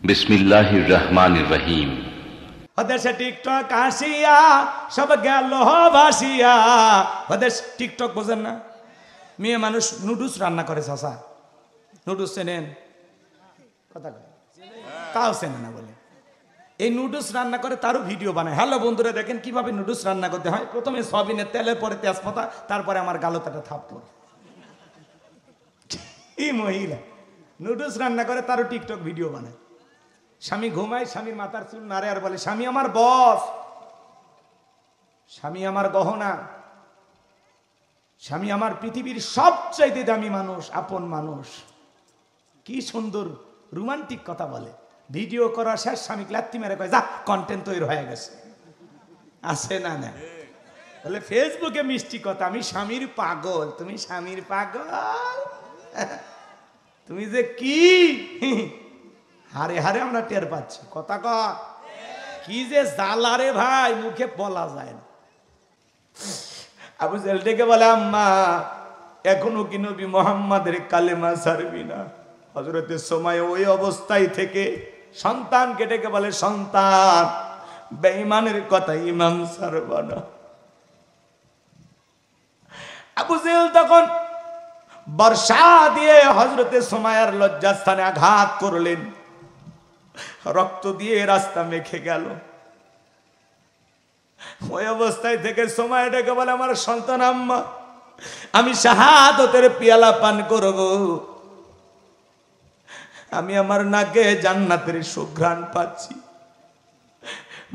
বিসমিল্লাহির রহমানির রহিম। ওদেশে টিকটক আসিয়া সব গেল ভাসিয়া। ওদেশ টিকটক বোঝেন না? মেয়ে মানুষ নুডলস রান্না করে, চাচা নুডলস চেনেন? কথা তাও চেনে না বলে এই নুডলস রান্না করে, তারও ভিডিও বানায়। হ্যালো বন্ধুরা, দেখেন কিভাবে নুডলস রান্না করতে হয়। প্রথমে সয়াবিনের তেলের, পরে তেজপাতা, তারপরে আমার গালতাটা থাপ্পড়। এই মহিলা নুডলস রান্না করে, তারও টিকটক ভিডিও বানায়। স্বামী ঘুমায়, স্বামীর মাথার চুল নাড়ে আর বলে, স্বামী আমার বস, স্বামী আমার গহনা, স্বামী আমার পৃথিবীর সবচাইতে দামি মানুষ, আপন মানুষ। কি সুন্দর রোমান্টিক কথা বলে। ভিডিও করা শেষ, স্বামী লাত্তি মেরে কয়, যা কন্টেন্ট তৈরি হয়ে গেছে। আছে না? না বলে ফেসবুকে মিষ্টি কথা, আমি স্বামীর পাগল। তুমি স্বামীর পাগল? তুমি যে কি হারে হারে আমরা টের পাচ্ছি। কথা কি যে জ্বালারে ভাই, মুখে বলা যায় না। আবু জেহেল ডেকে বলে, আম্মা এখনো কি নবী মুহাম্মাদের কালেমা ছাড়বি না? হযরতের সময় ওই অবস্থায় থেকে সন্তানকে ডেকে বলে, সন্তান বেঈমানের কথা ইমান ছাড়বা না। আবু জেহেল তখন বর্ষা দিয়ে হযরতের সময়ের লজ্জাস্থানে আঘাত করলেন, রক্ত দিয়ে রাস্তা মেখে গেল। ওই অবস্থায় থেকে সময় ডেকে বলে, আমার সন্তান আম্মা আমি শাহাদাতের পেয়ালা পান করব, আমি আমার নাকে জান্নাতের সুঘ্রাণ পাচ্ছি।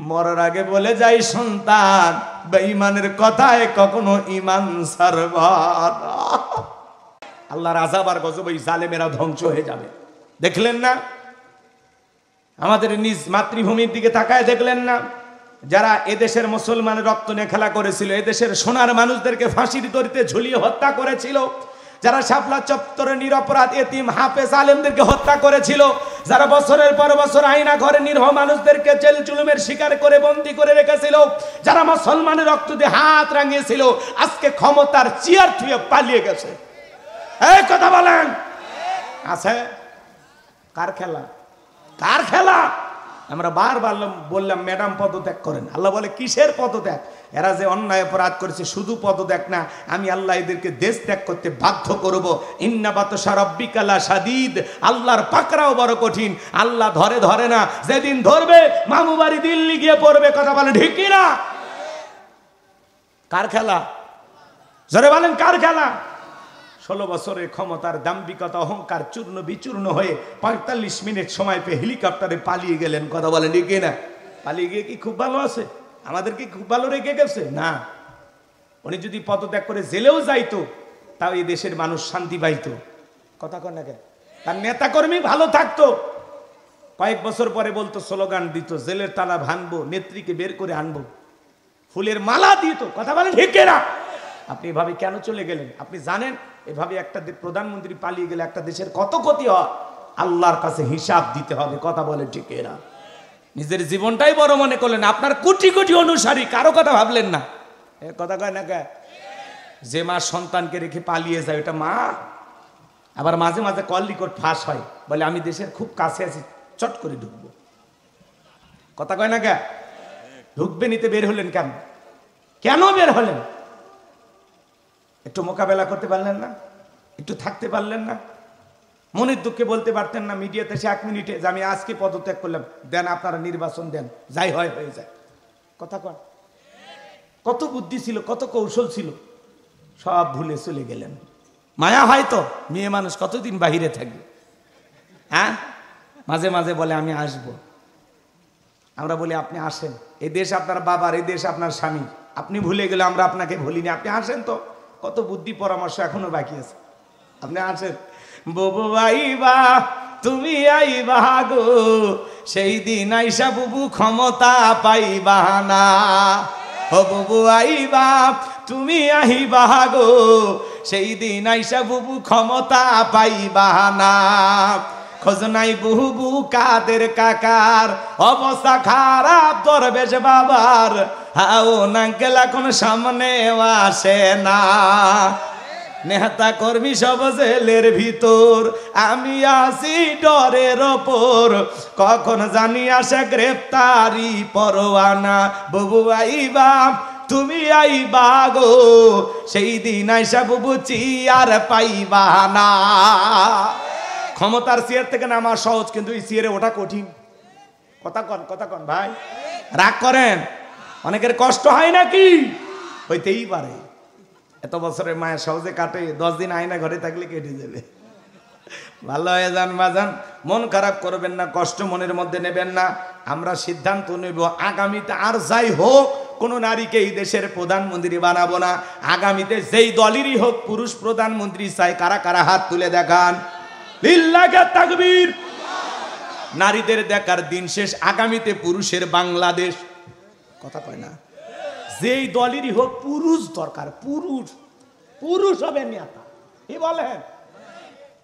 মরার আগে বলে যাই, সন্তান বেঈমানের কথায় কখনো ঈমান ছাড়বা না। আল্লাহর আযাব আর গজব, এই জালেমেরা ধ্বংস হয়ে যাবে। দেখলেন না? আমাদের নিজ মাতৃভূমির দিকে তাকায় দেখলেন না? যারা এদেশের মুসলমানের রক্ত নিয়ে খেলা করেছিল, এদেশের সোনার মানুষদেরকে ফাঁসির দড়িতে ঝুলিয়ে হত্যা করেছিল, যারা শাপলা চত্বরে নিরপরাধ এতিম হাফেজ আলেমদেরকে হত্যা করেছিল, যারা বছরের পর বছর আয়না ঘরে নিরহ মানুষদেরকে জেল জুলুমের শিকার করে বন্দী করে রেখেছিল, যারা মুসলমানের রক্ত দিয়ে হাত রাঙিয়েছিল, আজকে ক্ষমতার চেয়ার থুয়ে পালিয়ে গেছে। এই কথা বলেন, আছে? কার খেলা? কার খেলা? আমরা বারবার বললাম, ম্যাডাম পদত্যাগ করেন। আল্লাহ বলে, কিসের পদত্যাগ? এরা যে অন্যায় অপরাধ করেছে, শুধু পদত্যাগ না, আমি আল্লাহ এদেরকে দেশ ত্যাগ করতে বাধ্য করব। ইন্না বাতশা রাব্বিকা লাশাদীদ, আল্লাহর পাকড়াও বড় কঠিন। আল্লাহ ধরে না, যেদিন ধরবে মামু বাড়ি দিল্লি গিয়ে পড়বে। কথা বলে ঠিক কি না? কার খেলা? জোরে বলেন, কার খেলা? 16 বছরের ক্ষমতার দাম্ভিকতা অহংকার চূর্ণ বিচূর্ণ হয়ে 45 মিনিট সময় পেয়ে হেলিকপ্টারে পালিয়ে গেলেন। কথা বলেন ঠিক না? পালিয়ে গিয়ে কি খুব ভালো আছে? আমাদের কি খুব ভালো রেখে গেছে? না। উনি যদি পদত্যাগ করে জেলেও যাইতো, তাও এই দেশের মানুষ শান্তি পাইতো। কথা কন না কেন? তার নেতাকর্মী ভালো থাকতো। কয়েক বছর পরে বলতো, স্লোগান দিত, জেলের তালা ভাঙবো, নেত্রীকে বের করে আনবো, ফুলের মালা দিত। কথা বলেন ঠিক না? আপনি এভাবে কেন চলে গেলেন? আপনি জানেন এভাবে একটা প্রধানমন্ত্রী পালিয়ে গেলে একটা দেশের কত ক্ষতি হয়? আল্লাহর কাছে হিসাব দিতে হবে। কথা বলে ঠিক এরা নিজের জীবনটাই বড় মনে করলেন, আপনার কোটি কোটি অনুসারী, কারো কথা ভাবলেন না। কথা কয় না কে? যে মা সন্তানকে রেখে পালিয়ে যায়, ওটা মা। আবার মাঝে মাঝে কল রেকর্ড ফাঁস হয়, বলে আমি দেশের খুব কাছে আছি, চট করে ঢুকবো। কথা কয় না কে? ঢুকবে নিতে বের হলেন কেন? কেন বের হলেন? একটু মোকাবেলা করতে পারলেন না? একটু থাকতে পারলেন না? মনের দুঃখে বলতে পারতেন না মিডিয়াতে সে 1 মিনিটে যে আমি আজকে পদত্যাগ করলাম, দেন আপনারা নির্বাচন দেন, যাই হয় হয়ে যায়। কথা কন। কত বুদ্ধি ছিল, কত কৌশল ছিল, সব ভুলে চলে গেলেন। মায়া হয়তো, মেয়ে মানুষ কতদিন বাহিরে থাকবে? হ্যাঁ, মাঝে মাঝে বলে আমি আসব। আমরা বলি আপনি আসেন, এই দেশ আপনার বাবার, এই দেশ আপনার স্বামী, আপনি ভুলে গেলে আমরা আপনাকে ভুলিনি, আপনি আসেন তো। কত বুদ্ধি পরামর্শ এখনো বাকি আছে, আপনি আসেন। বুবু আইবা, তুমি আইবা গো, সেই দিন আইসা বুবু ক্ষমতা পাইবা না। ও বুবু আইবা, তুমি আইবা গো, সেই দিন আইসা বুবু ক্ষমতা পাইবা না। খোঁজ নাই বুবু কাদের কাকার, অবস্থা খারাপ দরবেশ বাবার, হাও নাঙ্কেল এখন সামনে আসে না। নেতা কর্মী সব জেলের ভিতর, আমি আসি ডরের ওপর, কখন জানি আসে গ্রেফতারি পরোয়ানা। বুবু আইবা তুমি আইবা গো, সেই দিন আইসা বুবু চিয়ার পাইবা না। ক্ষমতার চেয়ার থেকে নামা সহজ, কিন্তু এই চেয়ারে ওঠা কঠিন। কথা কন ভাই, রাগ করেন? অনেকের কষ্ট হয় নাকি? হইতেই পারে। এত বছরের মায়ের সহজে কাটে, 10 দিন আয়না ঘরে থাকলে কেটে যাবে। ভালো হয়ে যান বাজান, মন খারাপ করবেন না, কষ্ট মনের মধ্যে নেবেন না। আমরা সিদ্ধান্ত নেব আগামীতে আর যাই হোক কোন নারীকে এই দেশের প্রধানমন্ত্রী বানাবো না। আগামীতে যেই দলেরই হোক পুরুষ প্রধানমন্ত্রী চাই, কারা কারা হাত তুলে দেখান। লিল্লাহি তাকবীর। নারীদের দেখার দিন শেষ, আগামীতে পুরুষের বাংলাদেশ। কথা কয় না? যেই দলেরই হোক পুরুষ দরকার, পুরুষ হবে নেতা। কি বলেন?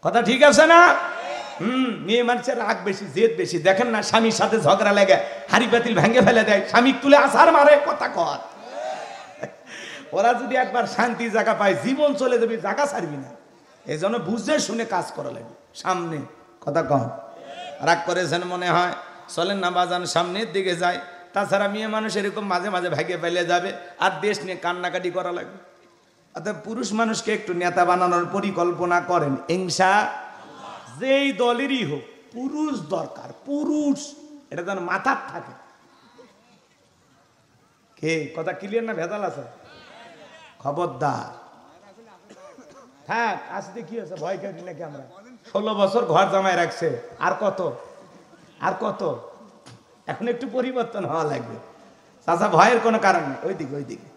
কথা ঠিক আছে না? মেয়ে মানুষের রাগ বেশি, জেদ বেশি। দেখেন না, স্বামীর সাথে ঝগড়া লেগে হাড়ি পাতিল ভেঙে ফেলে দেয়, স্বামী তুলে আছাড় মারে। কথা কর। ওরা যদি একবার শান্তি জায়গা পায়, জীবন চলে যাবে, জায়গা ছাড়বি না। এই জন্য বুঝে শুনে কাজ করা লাগবে সামনে। কথা কন। রাগ করেছেন মনে হয়, চলেন না বাজান সামনের দিকে যায়। তাছাড়া মেয়ে মানুষ এরকম মাঝে মাঝে ভেঙে ফেলে যাবে, আর দেশ নিয়ে কান্নাকাটি করা লাগবে। অর্থাৎ পুরুষ মানুষকে একটু নেতা বানানোর পরিকল্পনা করেন ইনশাআল্লাহ। যেই দলেরই হোক পুরুষ দরকার, পুরুষ। এটা যেন মাথার থাকে। কে কথা ক্লিয়ার না ভেজাল আছে? খবরদার। হ্যাঁ, আসতে কি আছে, ভয় করি নাকি আমরা? 16 বছর ঘর জামাই রাখছে, আর কত? এখন একটু পরিবর্তন হওয়া লাগবে। চাচা ভয়ের কোনো কারণ নেই। ওইদিকে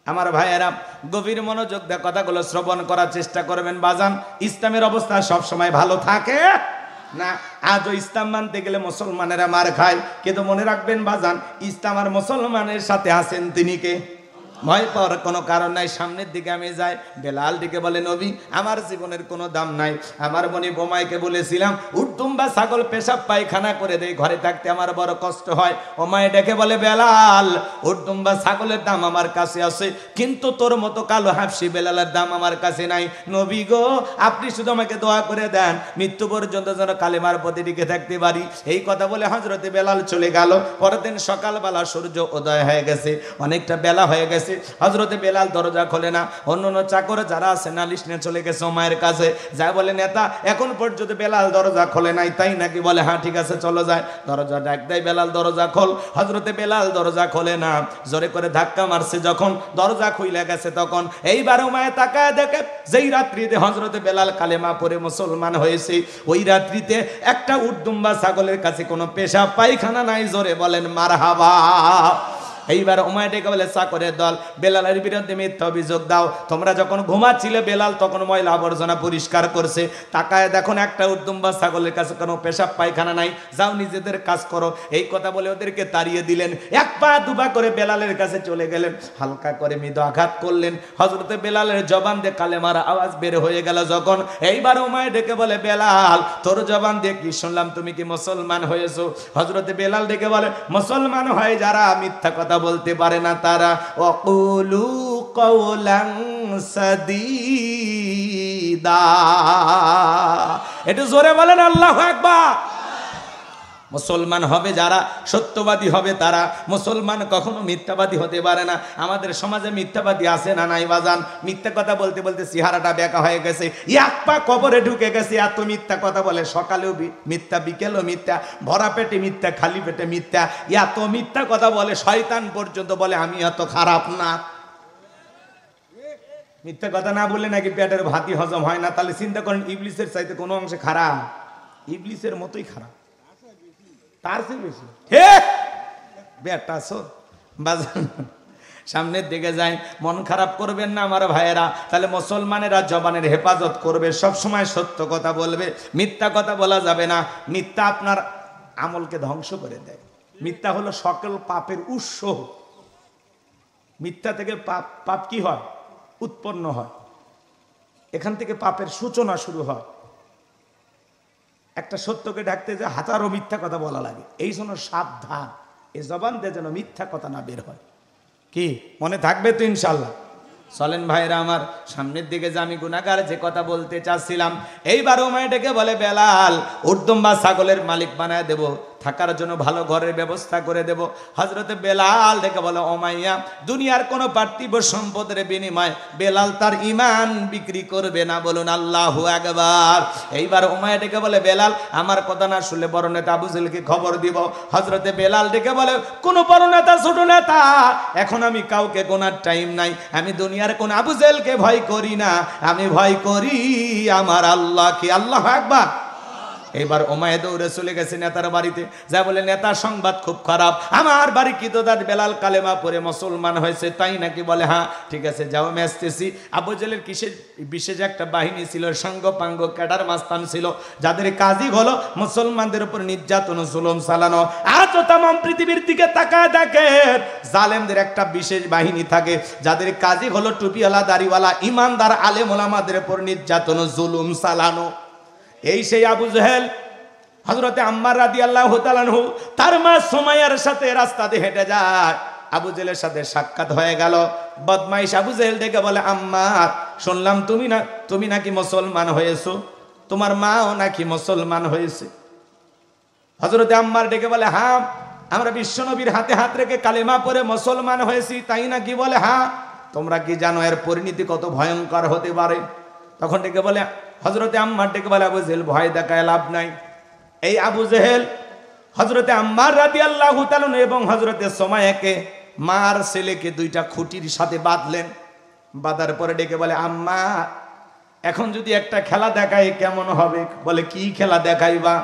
আমার ভাইয়েরা গভীর মনোযোগ দিয়ে কথাগুলো শ্রবণ করার চেষ্টা করবেন বাজান। ইসলামের অবস্থা সব সময় ভালো থাকে না। আজও ইসলাম মানতে গেলে মুসলমানেরা মার খায়, কিন্তু মনে রাখবেন বাজান, ইসলাম আর মুসলমানের সাথে আছেন তিনি কে? ভয় পাওয়ার কোনো কারণ নাই। সামনের দিকে আমি যাই, বেলাল দিকে বলে নবী আমার জীবনের কোনো দাম নাই। আমার বোনি বোমাইকে বলেছিলাম উটদুম্বা ছাগল পেশাব পায়খানা করে দেয়, ঘরে থাকতে আমার বড় কষ্ট হয়। ওমাই ডেকে বলে বেলাল উটদুম্বা ছাগলের দাম আমার কাছে আছে, কিন্তু তোর মতো কালো হাফসি বেলালের দাম আমার কাছে নাই। নবী গো আপনি শুধু আমাকে দোয়া করে দেন, মৃত্যু পর্যন্ত যেন কালেমার পথে টিকে থাকতে পারি। এই কথা বলে হযরতে বেলাল চলে গেল। পরের দিন সকালবেলা সূর্য উদয় হয়ে গেছে, অনেকটা বেলা হয়ে গেছে। হযরতে বেলাল দরজা খোলে না। অন্য চাকর যারা আছে নালিশ নিয়ে চলে গেছে ওমায়ের কাছে, যায় বলে নেতা এখন পর্যন্ত বেলাল দরজা খোলে নাই, তাই নাকি? বলে হ্যাঁ ঠিক আছে চলো যায়। দরজা ডাক দেয়, বেলাল দরজা খোল। হযরতে বেলাল দরজা খোলে না, জোরে করে ধাক্কা মারছে। যখন দরজা খুইলে গেছে তখন এইবার ওমায়ে তাকায় দেখে যেই রাত্রিতে হযরতে বেলাল কালেমা পড়ে মুসলমান হয়েছে, ওই রাত্রিতে একটা উটদুম্বা ছাগলের কাছে কোনো পেশাব পায়খানা নাই। জোরে বলেন মারহাবা। এইবার ওমায় ডেকে বলে চাকরের দল বেলালের বিরুদ্ধে মিথ্যা অভিযোগ দাও। তোমরা যখন ঘুমাচ্ছিলে বেলাল তখন ময়লা আবর্জনা পরিষ্কার করছে, তাকায় দেখুন একটা উটদুম্বা ছাগলের কাছে কোনো পেশাব পায়খানা নাই, যাও নিজেদের কাজ করো। এই কথা বলে ওদেরকে তাড়িয়ে দিলেন। এক পা দুপা করে বেলালের কাছে চলে গেলেন, হালকা করে মৃদু আঘাত করলেন। হযরতে বেলালের জবান দিয়ে কালেমার আওয়াজ বের হয়ে গেল যখন, এইবার ওমায় ডেকে বলে বেলাল তোর জবান দিয়ে কি শুনলাম, তুমি কি মুসলমান হয়েছো? হযরতে বেলাল ডেকে বলে মুসলমান হয় যারা মিথ্যা কথা বলতে পারে না তারা। ওয়াকুলু কাওলান সাদীদা। একটু জোরে বলেন আল্লাহু আকবার। মুসলমান হবে যারা, সত্যবাদী হবে তারা। মুসলমান কখনো মিথ্যাবাদী হতে পারে না। আমাদের সমাজে মিথ্যাবাদী আছে না নাই বাজান? মিথ্যা কথা বলতে বলতে চেহারাটা বেঁকা হয়ে গেছে, এক পা কবরে ঢুকে গেছে। এত মিথ্যা কথা বলে, সকালেও মিথ্যা, বিকেলও মিথ্যা, ভরা পেটে মিথ্যা, খালি পেটে মিথ্যা। এত মিথ্যা কথা বলে শয়তান পর্যন্ত বলে আমি এত খারাপ না। মিথ্যা কথা না বলে নাকি পেটের ভাতই হজম হয় না। তাহলে চিন্তা করেন ইবলিসের চাইতে কোনো অংশে খারাপ? ইবলিসের মতোই খারাপ, তার চেয়ে বেশি। হে বেটা বাজান সামনের দিকে যায়, মন খারাপ করবেন না আমার ভাইয়েরা। তাহলে মুসলমানেরা জবানের হেফাজত করবে, সব সময় সত্য কথা বলবে, মিথ্যা কথা বলা যাবে না। মিথ্যা আপনার আমলকে ধ্বংস করে দেয়। মিথ্যা হলো সকল পাপের উৎস। মিথ্যা থেকে পাপ কি হয়? উৎপন্ন হয়। এখান থেকে পাপের সূচনা শুরু হয়। একটা সত্যকে ঢাকতে যে হাজারো মিথ্যা কথা বলা লাগে, এই জন্য সাবধান, এই জবান দিয়ে যেন মিথ্যা কথা না বের হয়। কি মনে থাকবে তো ইনশাল্লাহ? চলেন ভাইরা আমার, সামনের দিকে যে আমি গুনাহগার যে কথা বলতে চাচ্ছিলাম, এইবার উমাইয়া ডেকে বলে, বেলাল উর্দুম্বা ছাগলের মালিক বানায় দেব, থাকার জন্য ভালো ঘরের ব্যবস্থা করে দেব। হযরতে বেলাল ডেকে বলে, উমাইয়া দুনিয়ার কোনো পার্থিব সম্পদের বিনিময়ে বেলাল তার ঈমান বিক্রি করবে না, বলুন আল্লাহু আকবার। এইবার উমাইয়া ডেকে বলে, বেলাল আমার কথা না শুনলে বড় নেতা আবু জেহেলকে খবর দিব। হযরতে বেলাল ডেকে বলে, কোন বড় নেতা ছোট নেতা, এখন আমি কাউকে গোনার টাইম নাই, আমি দুনিয়ার কোন আবু জেহেলকে ভয় করি না, আমি ভয় করি আমার আল্লাহকে। আল্লাহু আকবার। এবার উমাইয়া দৌড়ে চলে গেছে নেতার বাড়িতে, যা বলে, নেতার সংবাদ খুব খারাপ, আমার বাড়ি কি তো তার বেলাল কালেমা পড়ে মুসলমান হয়েছে, তাই নাকি? বলে হ্যাঁ। ঠিক আছে, যাও আমি আসতেছি। আবু জেহেলের কিসের বিশেষ একটা বাহিনী ছিল, সাঙ্গপাঙ্গ ক্যাডার মাস্তান ছিল, যাদের কাজই হলো মুসলমানদের উপর নির্যাতন জুলুম চালানো। আজ তাম পৃথিবীর দিকে তাকায় দেখেন, জালেমদের একটা বিশেষ বাহিনী থাকে, যাদের কাজই হলো টুপিওয়ালা দাড়িওয়ালা ইমানদার আলেম ওলামাদের উপর নির্যাতন জুলুম চালানো। এই সেই আবু জেহেল। হযরতে আম্মার রাদিয়াল্লাহু তাআলা আনহু তার মা সুমাইয়ার সাথে রাস্তা দিয়ে হেঁটে যায়, আবু জেহেলের সাথে সাক্ষাৎ হয়ে গেল। বদমাইশ আবু জেহেল ডেকে বলে, আম্মার শুনলাম তুমি নাকি মুসলমান হয়েছো, তোমার মাও নাকি মুসলমান হয়েছে। হযরতে আম্মার ডেকে বলে, হ্যাঁ আমরা বিশ্বনবীর হাতে হাত রেখে কালেমা পড়ে মুসলমান হয়েছি, তাই নাকি? বলে হ্যাঁ। তোমরা কি জানো এর পরিণতি কত ভয়ঙ্কর হতে পারে? তখন ডেকে বলে, হযরতে আম্মার ডেকে বলে, আবু জেহেল ভয় দেখায় লাভ নাই। এই আবু জেহেল হযরতে আম্মার রাদিয়াল্লাহু তাআলা এবং হযরতে সুমাইয়াকে মার ছেলেকে দুইটা খুঁটির সাথে বাঁধলেন। বাঁধার পরে ডেকে বলে, আম্মা এখন যদি একটা খেলা দেখাই কেমন হবে? বলে, কি খেলা দেখাইবা?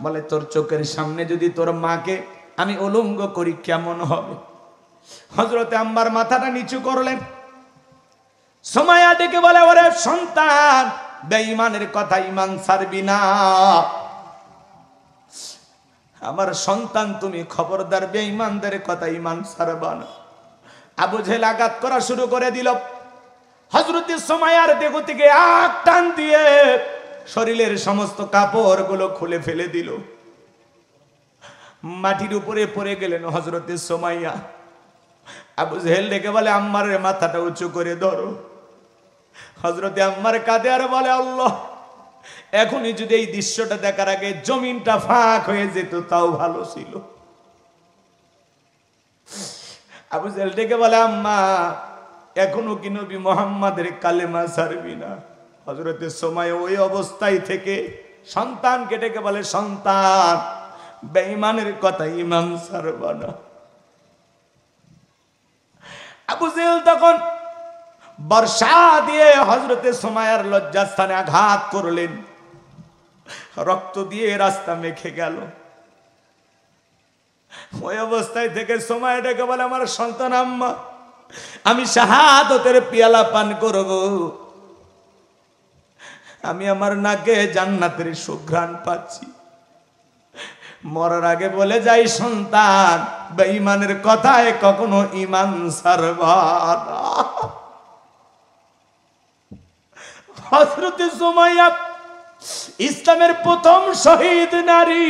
বলে, তোর চোখের সামনে যদি তোর মাকে আমি উলঙ্গ করি কেমন হবে? হযরতে আম্মার মাথাটা নিচু করলেন। সুমাইয়া ডেকে বলে, ওরে সন্তান, বেঈমানের কথা ঈমান ছাড়বি না। আমার সন্তান, তুমি খবরদার বেঈমানদের কথা ঈমান ছাড়বা না। আবু জেহেল আঘাত করা শুরু করে দিল। হযরতে সুমাইয়ার দেহ থেকে আগ টান দিয়ে শরীরের সমস্ত কাপড়গুলো খুলে ফেলে দিল। মাটির উপরে পড়ে গেলেন হযরতে সুমাইয়া। আবু জেহেল ডেকে বলে, আম্মারের মাথাটা উঁচু করে ধরো। হযরতে আম্মার কাঁদে আর বলে, আল্লাহ এখনই যদি এই দৃশ্যটা দেখার আগে জমিনটা ফাঁক হয়ে যেত তাও ভালো ছিল। আবু জেহেল ডেকে বলে, আম্মা এখনো কি নবী মুহাম্মাদের কালেমা ছাড়বি না? হযরতে সুমাইয়া ওই অবস্থায় থেকে সন্তানকে ডেকে বলে, সন্তান বেঈমানের কথা ঈমান ছাড়বা না। আবু জেহেল তখন বর্ষা দিয়ে হযরতে সুমাইয়ার লজ্জাস্থানে আঘাত করলেন, রক্ত দিয়ে রাস্তা মেখে গেল। ওই অবস্থায় থেকে সুমাইয়া ডেকে বলে, আমার সন্তান, আম্মা আমি শাহাদাতের পেয়ালা পান করব, আমি আমার নাকে জান্নাতের সুঘ্রাণ পাচ্ছি। মরার আগে বলে যাই, সন্তান বেঈমানের কথায় কখনো ঈমান ছাড়বা না। হযরতে সুমাইয়া ইসলামের প্রথম শহীদ নারী,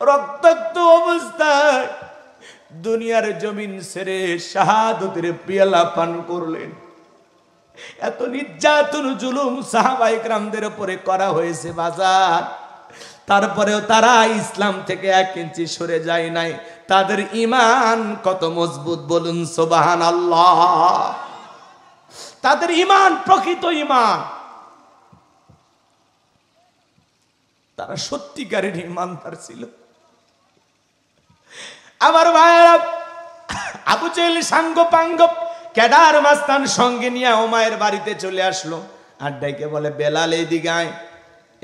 রক্তাক্ত অবস্থায় দুনিয়ার জমিন ছেড়ে শাহাদাতের পেয়ালা পান করলেন। এত নির্যাতন জুলুম সাহাবায়ে কেরামদের উপরে করা হয়েছে বাজার, তারপরেও তারা ইসলাম থেকে 1 ইঞ্চি সরে যায় নাই। তাদের ঈমান কত মজবুত বলুন সুবহানাল্লাহ। তাদের ঈমান প্রকৃত ঈমান, তারা সত্যিকারের ঈমানদার ছিল। আমার ভাইয়েরা, আবু জেহেল সাঙ্গপাঙ্গ ক্যাডার মাস্তান সঙ্গে নিয়ে উমাইয়ার বাড়িতে চলে আসলো। আর ডাইকে বলে, বেলাল এইদিকে আয়।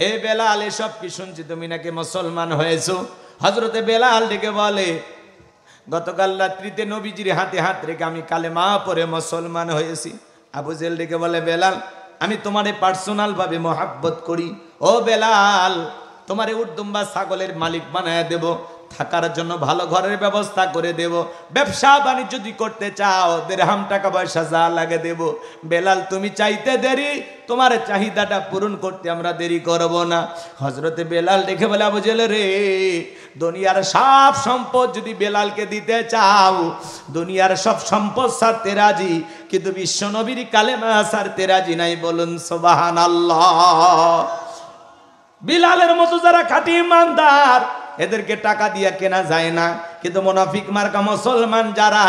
এ বেলাল, এসব কি শুনছি তুমি নাকি মুসলমান হয়েছো? হযরতে বেলাল ডেকে বলে, গতকাল রাত্রিতে নবীজির হাতে হাত রেখে আমি কালেমা পড়ে মুসলমান হয়েছি। আবু জেহেল ডেকে বলে, বেলাল আমি তোমারে পার্সোনাল ভাবে মহাব্বত করি। ও বেলাল, তোমারে উর্দুম্বা ছাগলের মালিক বানায় দেব, থাকার জন্য ভালো ঘরের ব্যবস্থা করে দেব, ব্যবসা বাণিজ্য যদি করতে চাও দিরহাম টাকা পয়সা যা লাগে দেব। বেলাল তুমি চাইতে দেরি, তোমার চাহিদাটা পূরণ করতে আমরা দেরি করব না। হযরতে বেলাল দেখে বলে, আবু জেহেল রে, দুনিয়ার সব সম্পদ যদি বেলালকে দিতে চাও, দুনিয়ার সব সম্পদ ছাড়তে রাজি, কিন্তু বিশ্ব নবীর কালেমা ছাড়তে রাজি নাই। বলুন সুবহানাল্লাহ। বিলালের মতো যারা খাঁটি ইমানদার, এদেরকে টাকা দিয়ে কেনা যায় না, কিন্তু মুনাফিক মার্কা মুসলমান যারা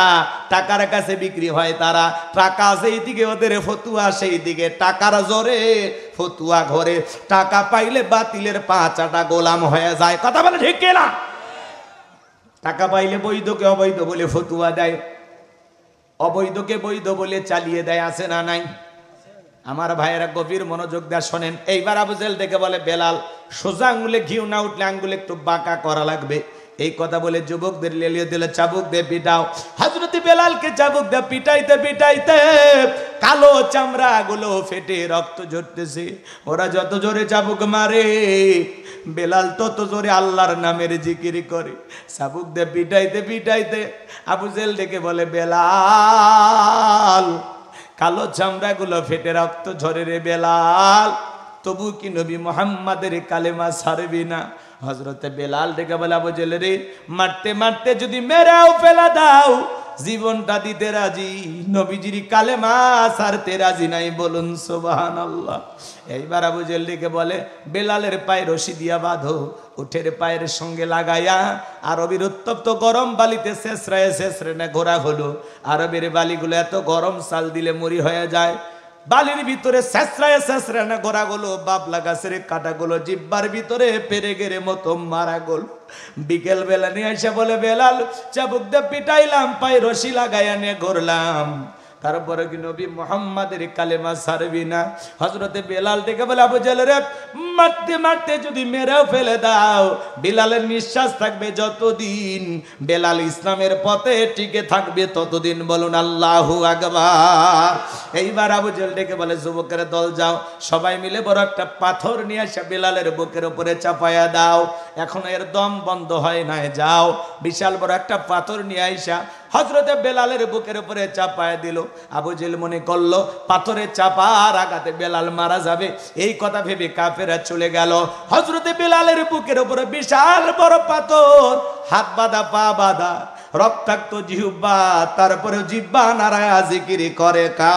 টাকার কাছে বিক্রি হয়, তারা টাকা সেই দিকে ওদের ফতুয়া সেই দিকে, টাকার জোরে ফতুয়া ঘরে, টাকা পাইলে বাতিলের পাঁচাটা গোলাম হয়ে যায়। কথা বলে ঠিক কিনা? টাকা পাইলে বৈধকে অবৈধ বলে ফতুয়া দেয়, অবৈধকে বৈধ বলে চালিয়ে দেয়, আছে না নাই? আমার ভাইয়েরা গভীর মনোযোগ দিয়ে শোনেন। এইবার আবু জেহেল দেখে বলে, বেলাল সোজা আঙ্গুলে ঘিউ না উঠলে আঙ্গুলে একটু বাঁকা করা লাগবে। এই কথা বলে যুবকদের লেলিয়ে দিলে, চাবুক দিয়ে পিটাও। হযরত বেলালকে চাবুক দিয়ে পিটাইতে পিটাইতে কালো চামড়া গুলো ফেটে রক্ত ঝরতেছে। ওরা যত জোরে চাবুক মারে, বেলাল তত জোরে আল্লাহর নামের জিকির করে। চাবুক দিয়ে পিটাইতে পিটাইতে আবু জেহেল ডেকে বলে, বেলাল কালো চামড়া গুলো ফেটে রক্ত ঝরে রে বেলাল, তবু কি নবী মুহাম্মাদের কালেমা ছাড়বি না? হযরতে বেলাল ডেকে বলে, আবু জেহেল রে, মারতে মারতে যদি মেরেও ফেলা দাও, জীবনটা দিতে রাজি, নবীজির কালেমা ছাড়তে রাজি নাই। বলুন সুবহানাল্লাহ। এইবার আবু জেহেল ডেকে বলে, বেলালের পায়ে রশি দিয়া বাঁধো, উঠের পায়ের সঙ্গে লাগাইয়া আরবের উত্তপ্ত গরম বালিতে শেষরায় শেষরে ঘোরা হলো। আরবের বালিগুলো এত গরম, চাল দিলে মরি হয়ে যায়। বালির ভিতরে শেষরায় শেষরে না ঘোরা গেলো, বাবলা গাছের কাটা গুলো জিব্বার ভিতরে পেরে গেরে মতো মারা গেল। বিকেল বেলা নিয়ে এসে বলে, বেলাল চাবুক দিয়ে পিটাইলাম, পায়ে রশি লাগাইয়া নিয়ে ঘুরলাম, তারপরে কি নবী মুহাম্মাদের কালেমা ছাড়বি না? হযরতে বেলাল ডেকে বলে, আবু জেহেল রে, মারতে মারতে যদি মেরেও ফেলে দাও, বেলালের নিঃশ্বাস থাকবে যতদিন, বেলাল ইসলামের পথে টিকে থাকবে ততদিন। বলুন আল্লাহু আকবার। এইবার আবু জেহেল ডেকে বলে, যুবকের দল যাও, সবাই মিলে বড় একটা পাথর নিয়ে এসে বেলালের বুকের উপরে চাপায়া দাও। এখন এর দম বন্ধ হয় নাই, যাও বিশাল বড় একটা পাথর নিয়ে আইসা হযরতে বেলালের বুকের উপরে চাপায় দিল। আবু জেহেল মনে করলো পাথরের চাপার আঘাতে বেলাল মারা যাবে, এই কথা ভেবে কাফেররা চলে গেল। হযরতে বেলালের বুকের উপরে বিশাল বড় পাথর, হাত বাঁধা পা বাঁধা, রক্তাক্ত জিহ্বা, তারপরে জিহ্বা নাড়ায়া জিকির করে কা।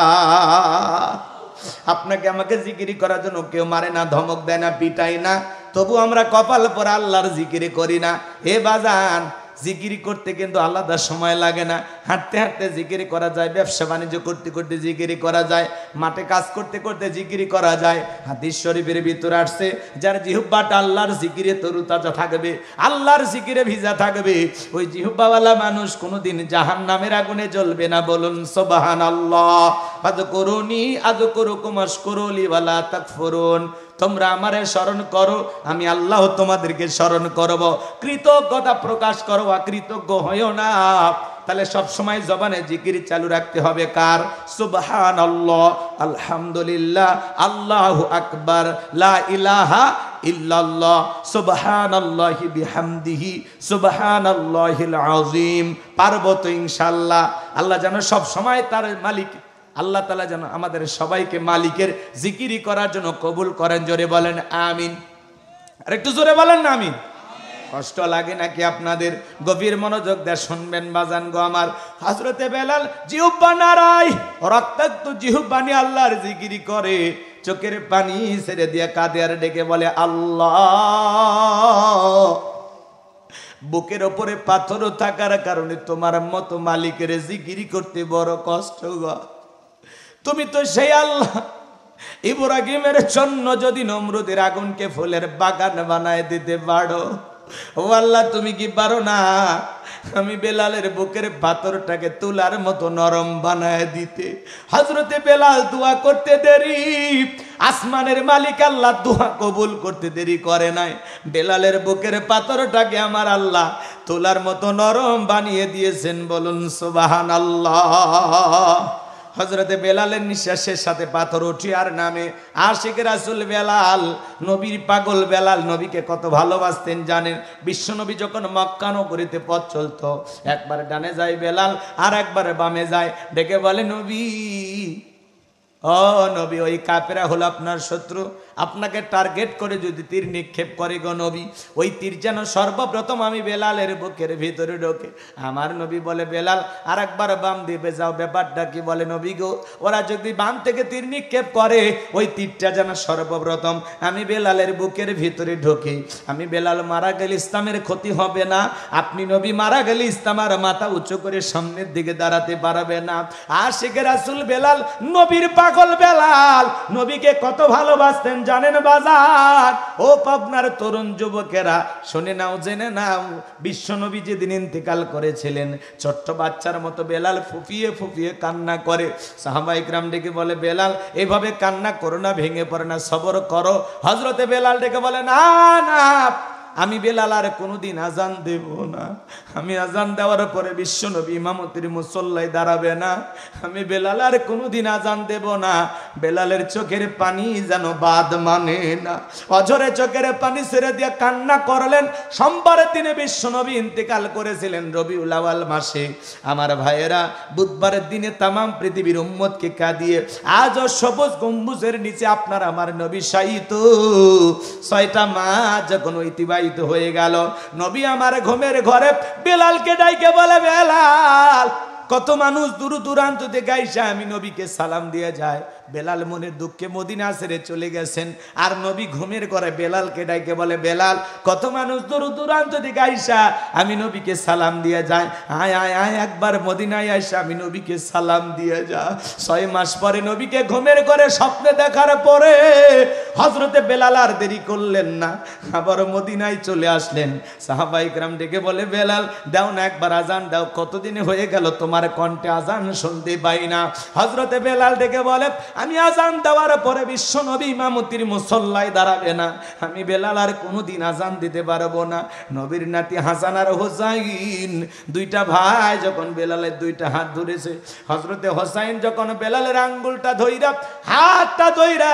আপনাকে আমাকে জিকির করার জন্য কেউ মারে না, ধমক দেয় না, পিটাই না, তবু আমরা কপাল পরে আল্লাহর জিকির করি না। এ বাজান, জিকিরি করতে কিন্তু আলাদা সময় লাগে না, হাঁটতে হাঁটতে জিকিরি করা যায়, ব্যবসা বাণিজ্য করতে করতে জিকিরি করা যায়, মাঠে কাজ করতে করতে জিকিরি করা যায়। হাদিস শরীফের ভিতরে আসছে, যার জিহ্বাটা আল্লাহর জিকিরে তরুতাজা থাকবে, আল্লাহর জিকিরে ভিজা থাকবে, ওই জিহ্বাওয়ালা মানুষ কোনোদিন জাহান্নামের আগুনে জ্বলবে না। বলুন সুবহানাল্লাহ। ফাযকুরুনি আযকুরুকুম ওয়াশকুরুলি ওয়ালা তাকফুরুন। তোমরা আমারে স্মরণ করো, আমি আল্লাহ তোমাদেরকে স্মরণ করব। কৃতজ্ঞতা প্রকাশ করো, অকৃতজ্ঞ হইও না। তাহলে সব সময় জবানে জিকির চালু রাখতে হবে কার? সুবহানাল্লাহ, আলহামদুলিল্লাহ, আল্লাহু আকবার, লা ইলাহা ইল্লাল্লাহ, সুবহানাল্লাহি বিহামদিহি, সুবহানাল্লাহিল আযীম। পারবো তো ইনশাআল্লাহ। আল্লাহ যেন সব সময় তার মালিক, আল্লাহ তাআলা যেন আমাদের সবাইকে মালিকের জিকিরি করার জন্য কবুল করেন। জোরে বলেন আমিন। আর একটু জোরে বলেন না আমিন। কষ্ট লাগে নাকি আপনাদের? গভীর মনোযোগ দিয়ে শুনবেন বাজান গো আমার। হযরতে বেলাল জিহ্বা নাড়ায়, রক্তাক্ত জিহ্বা নিয়ে আল্লাহর জিকিরি করে, চোখের পানি ছেড়ে দিয়ে কাঁদে আর ডেকে বলে, আল্লাহ, বুকের ওপরে পাথর থাকার কারণে তোমার মতো মালিকের জিকিরি করতে বড় কষ্ট গো। তুমি তো সেই আল্লাহ, ইব্রাহিমের জন্য যদি নমরুদের আগুনকে ফুলের বাগান বানায় দিতে পারো, ও আল্লাহ তুমি কি পারো না আমি বেলালের বুকের পাথরটাকে তুলার মতো নরম বানায় দিতে? হযরতে বেলাল দোয়া করতে দেরি, আসমানের মালিক আল্লাহ দোয়া কবুল করতে দেরি করে নাই। বেলালের বুকের পাথরটাকে আমার আল্লাহ তুলার মতো নরম বানিয়ে দিয়েছেন। বলুন সুবহানাল্লাহ। হযরতে বেলালের নিঃশ্বাসের সাথে পাথর উঠি আর নামে। আশিক রাসূল বেলাল, নবীর পাগল বেলাল, নবীকে কত ভালোবাসতেন জানেন? বিশ্বনবী যখন মক্কা নগরীতে পথ চলতো, একবার ডানে যায় বেলাল আর একবার বামে যায়, ডেকে বলে নবী, ও নবী, ওই কাফেরা হলো আপনার শত্রু, আপনাকে টার্গেট করে যদি তীর নিক্ষেপ করে গো নবী, ওই তীর যেন সর্বপ্রথম আমি বেলালের বুকের ভিতরে ঢোকে। আমার নবী বলে বেলাল আর একবার বাম দিকে যাও। ব্যাপারটা কি? বলে নবী গো, ওরা যদি বাম থেকে তীর নিক্ষেপ করে, ওই তীরটা যেন সর্বপ্রথম আমি বেলালের বুকের ভিতরে ঢোকে। আমি বেলাল মারা গেলে ইসলামের ক্ষতি হবে না, আপনি নবী মারা গেলে ইসলাম আর মাথা উঁচু করে সামনের দিকে দাঁড়াতে পারবে না। আশিক রাসূল বেলাল, নবীর পাগল বেলাল, নবীকে কত ভালোবাসতেন জানেন বাজার? ও পাবনার তরুণ যুবকেরা, শুনে নাও, জেনে নাও, বিশ্বনবী যেদিন ইন্তেকাল করেছিলেন, ছোট্ট বাচ্চার মতো বেলাল ফুপিয়ে ফুপিয়ে কান্না করে। সাহাবায়ে কেরাম ডেকে বলে বেলাল, এইভাবে কান্না করো না, ভেঙে পড়ে না, সবর করো। হযরতে বেলাল ডেকে বলে না না, আমি বেলাল আর কোনোদিন আজান দেব না। আমি আজান দেওয়ার পরে বিশ্বনবী ইমামতির মুসল্লায় দাঁড়াবে না। আমি বেলাল আর কোনোদিন আজান দেব না। বেলালের চোখের পানি যেন বাদ মানে না, অঝরে চোখের পানি ছেড়ে দিয়ে কান্না করলেন। সোমবারের দিনে বিশ্বনবী ইন্তেকাল করেছিলেন রবিউল আউয়াল মাসে। আমার ভাইয়েরা, বুধবারের দিনে তামাম পৃথিবীর উম্মতকে কাঁদিয়ে আজও সবুজ গম্বুজের নিচে আপনার আমার নবী শায়িত। 6টা মাস যখন অতিবাহিত হয়ে গেল, নবী আমার ঘুমের ঘরে বেলালকে ডাইকে বলে বেলাল, কত মানুষ দূর দূরান্ত থেকে আইসা আমি নবীকে সালাম দিয়ে যায়। বেলাল মনের দুঃখে মদিনা ছেড়ে চলে গেছেন, আর নবী ঘুমের ঘরে বেলালকে ডাইকে বলে বেলাল, কত মানুষ দূর দূরান্ত থেকে আইসা আমি নবীকে সালাম দিয়ে যায়, আয় আয় আয় একবার মদিনায় আইসা আমি নবীকে সালাম দিয়ে যা। 6 মাস পরে নবীকে ঘুমের ঘরে স্বপ্নে দেখার পরে হযরতে বেলাল আর দেরি করলেন না, আবার মদিনায় চলে আসলেন। সাহাবায়ে কেরাম ডেকে বলে বেলাল, দাও না একবার আজান দাও, কতদিন হয়ে গেল তোমার কণ্ঠে আজান শুনতে পাই না। হযরতে বেলাল ডেকে বলে, আমি আজান দেওয়ার পরে বিশ্বনবী ইমামতির মুসল্লায় দাঁড়াবে না, আমি বেলাল আর কোনোদিন আজান দিতে পারবো না। নবীর নাতি হাসান আর হোসাইন, 2টা ভাই যখন বেলালের 2টা হাত ধরেছে, হযরতে হোসাইন যখন বেলালের আঙ্গুলটা ধইরা, হাতটা ধইরা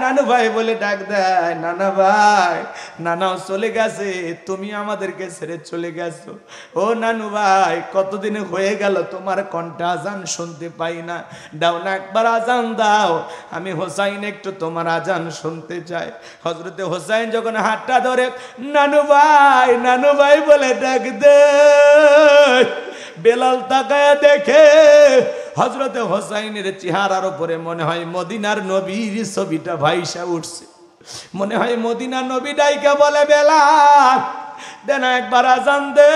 নানু ভাই বলে ডাক দেয়, নানা ভাই, নানাও চলে গেছে, তুমি আমাদেরকে ছেড়ে চলে গেছো। ও নানু ভাই, কতদিন হয়ে গেল তোমার কণ্ঠে আজান শুনতে পাই না, দাও না একবার আজান দাও, আমি হোসাইন একটু তোমার আজান শুনতে চাই। হযরতে হোসাইন যখন হাতটা ধরে নানু ভাই বলে ডাক দে, বেলাল তাকায়া দেখে হযরতে হোসাইনের চেহারার উপরে মনে হয় মদিনার নবীর ছবিটা ভাইসা উঠছে। মনে হয় মদিনার নবী ডাইকা বলে বেলাল, দে না একবার আজান দে,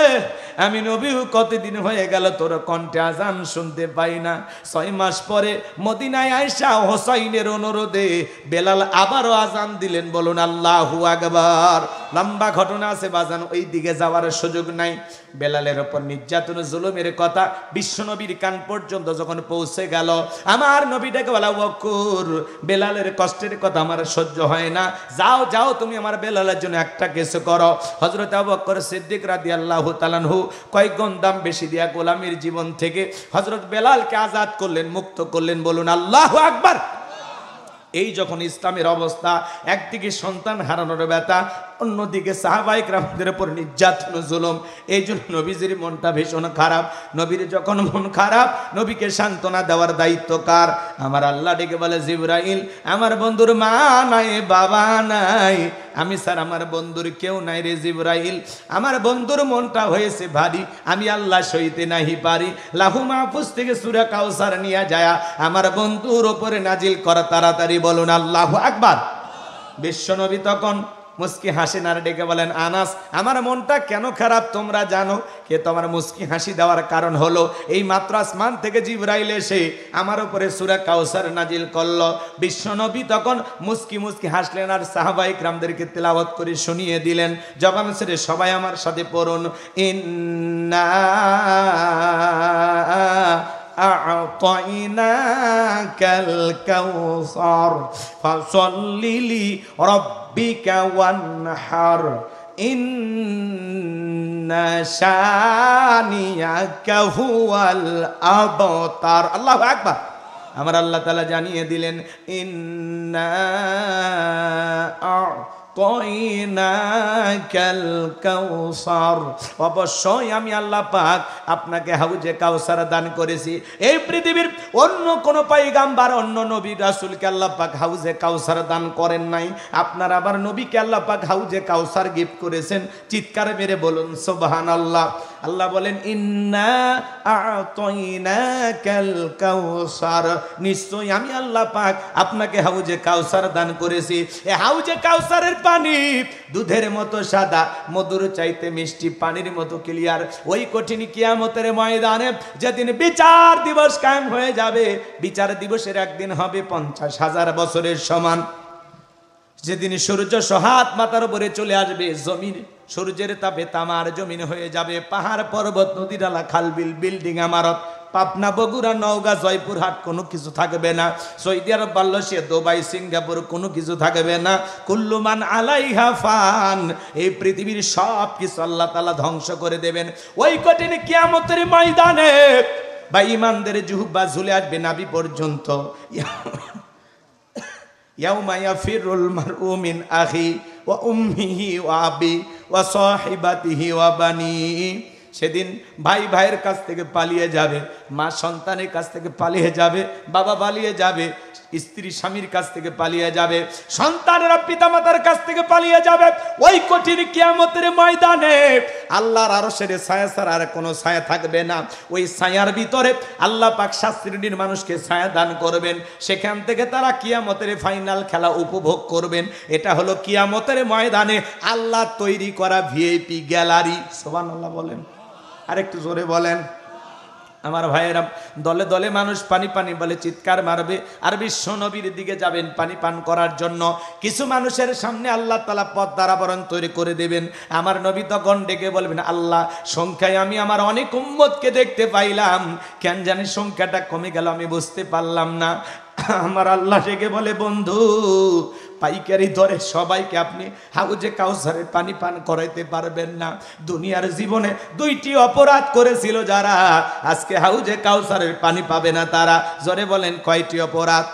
আমি নবী কতদিন হয়ে গেল তোর কণ্ঠে আজান শুনতে পাই না। 6 মাস পরে মদিনায় আয়েশা হোসাইনের অনুরোধে বেলাল আবারও আজান দিলেন। বলুন আল্লাহু আকবার। লম্বা ঘটনা আছে বাজান, ওই দিকে যাওয়ার সুযোগ নাই। বেলালের উপর নির্যাতন জুলুমের কথা বিশ্বনবীর কান পর্যন্ত যখন পৌঁছে গেল, আমার নবীটাকে বলা, বকর বেলালের কষ্টের কথা আমার সহ্য হয় না, যাও যাও তুমি আমার বেলালের জন্য একটা কিছু করো। হযরত আবু বকর সিদ্দিক রাদিয়াল্লাহু তাআলা আনহু কয়েক গুণ দাম বেশি দিয়া গোলামীর জীবন থেকে হযরত বেলালকে আজাদ করলেন, মুক্ত করলেন। বলুন আল্লাহু আকবার। এই যখন ইসলামের অবস্থা, একদিকে সন্তান হারানোর ব্যথা, অন্যদিকে সাহাবায়ে কেরামদের উপর নির্যাতন জুলুম, এই জন্য নবীজির মনটা ভীষণ খারাপ। নবীর যখন মন খারাপ, নবীকে সান্ত্বনা দেওয়ার দায়িত্ব কার? আমার আল্লাহ ডেকে বলে, জিবরাইল, আমার বন্ধুর মা নাই, বাবা নাই, আমি স্যার আমার বন্ধুর কেউ নাই রে জিবরাইল, আমার বন্ধুর মনটা হয়েছে ভারী, আমি আল্লাহ সইতে নাহি পারি, লাহু মাহফুজ থেকে সূরা কাউসার নিয়ে যায় আমার বন্ধুর ওপরে নাজিল করা তাড়াতাড়ি। বলুন আল্লাহু আকবার। বিশ্বনবী তখন মুস্কি হাসেন আর ডেকে বলেন, আনাস, আমার মনটা কেন খারাপ তোমরা জানো? কে তোমার মুস্কি হাসি দেওয়ার কারণ হলো এই মাত্র আসমান থেকে জিবরাইল এসে আমার উপরে সূরা কাউসার নাজিল করলো। বিশ্বনবী তখন মুস্কি মুস্কি হাসলেন আর সাহাবায়ে কেরামদেরকে তেলাওয়াত করে শুনিয়ে দিলেন। জবান ছেড়ে সবাই আমার সাথে পড়ুন, ইন্না আ'তাইনাকাল কাউসার ফাসাল্লি লিরাব্বিকা ওয়ানহার ইন্না ইন্না শানিয়াকা হুয়াল আবতার। আল্লাহু আকবার। আমার আল্লাহ তাআলা জানিয়ে দিলেন ইন্না আ'তাইনাকাল কাউসার, অবশ্যই আমি আল্লাহ পাক আপনাকে হাউজে কাউসার দান করেছি। এই পৃথিবীর অন্য কোন পয়গাম্বার অন্য নবী রাসূলকে আল্লাহ পাক হাউজে কাউসার দান করেন নাই। আপনার আবার নবীকে আল্লাহ পাক হাউজে কাউসার গিফট করেছেন। চিৎকার মেরে বলুন সুবহানাল্লাহ। আল্লাহ বলেন ইন্না আ'তাইনাকাল কাউসার, নিশ্চয়ই আমি আল্লাহ পাক আপনাকে হাউজে কাউসার দান করেছি। এই হাউজে কাউসারের পানি দুধের মতো সাদা, মধুর চাইতে মিষ্টি, পানির মতো ক্লিয়ার। ওই কঠিন কিয়ামতের ময়দানে যেদিন বিচার দিবস কায়েম হয়ে যাবে, বিচার দিবসের একদিন হবে 50,000 বছরের সমান। যেদিন সূর্য সহাত মাথার উপরে চলে আসবে, জমিন সূর্যের তাপে তামার জমিন হয়ে যাবে। পাহাড় পর্বত নদী নালা খাল বিল বিল্ডিং ইমারত, পাবনা বগুড়া নওগাঁ জয়পুরহাট কোনো কিছু থাকবে না। সৌদি আরব মালয়েশিয়া দুবাই সিঙ্গাপুর কোনো কিছু থাকবে না। কুল্লু মান আলাইহা ফান, এই পৃথিবীর সব কিছু আল্লাহ তাআলা ধ্বংস করে দেবেন। ওই কঠিন কিয়ামতের ময়দানে বা ইমানদের জুহবা ঝুলে আসবে নাভি পর্যন্ত। ইয়াউমা ইয়াফিরুল মারউ মিন আখি ওয়া উম্মিহি ওয়া আবি ওয়া সাহিবাতিহি ওয়া বানি। সেদিন ভাই ভাইয়ের কাছ থেকে পালিয়ে যাবে, মা সন্তানের কাছ থেকে পালিয়ে যাবে, বাবা পালিয়ে যাবে, স্ত্রী স্বামীর কাছ থেকে পালিয়ে যাবে, সন্তানেরা পিতামাতার কাছ থেকে পালিয়ে যাবে। ওই কঠিন কিয়ামতের ময়দানে আল্লাহর আরশের ছায়া ছাড়া আর কোনো ছায়া থাকবে না। ওই ছায়ার ভিতরে আল্লাহ পাক 7 শ্রেণীর মানুষকে ছায়া দান করবেন। সেখান থেকে তারা কিয়ামতের ফাইনাল খেলা উপভোগ করবেন। এটা হলো কিয়ামতের ময়দানে আল্লাহ তৈরি করা ভিআইপি গ্যালারি। সুবহানাল্লাহ বলেন, আরেকটু জোরে বলেন। আমার ভাইয়েরা, দলে দলে মানুষ পানি পানি বলে চিৎকার মারবে, আর বিশ্ব নবীর দিকে যাবেন পানি পান করার জন্য। কিছু মানুষের সামনে আল্লাহ তাআলা পথ দ্বারাবরণ তৈরি করে দেবেন। আমার নবী তখন ডেকে বলবেন, আল্লাহ সংখ্যায় আমি আমার অনেক উম্মতকে দেখতে পাইলাম, কেন জানি সংখ্যাটা কমে গেল, আমি বুঝতে পারলাম না। আমার আল্লাহ ডেকে বলে, বন্ধু পাইকারি দরে সবাইকে আপনি হাউজে কাউসারের পানি পান করাইতে পারবেন না। দুনিয়ার জীবনে 2টি অপরাধ করেছিল যারা, আজকে হাউজে কাউসারের পানি পাবে না তারা। জোরে বলেন কয়টি অপরাধ?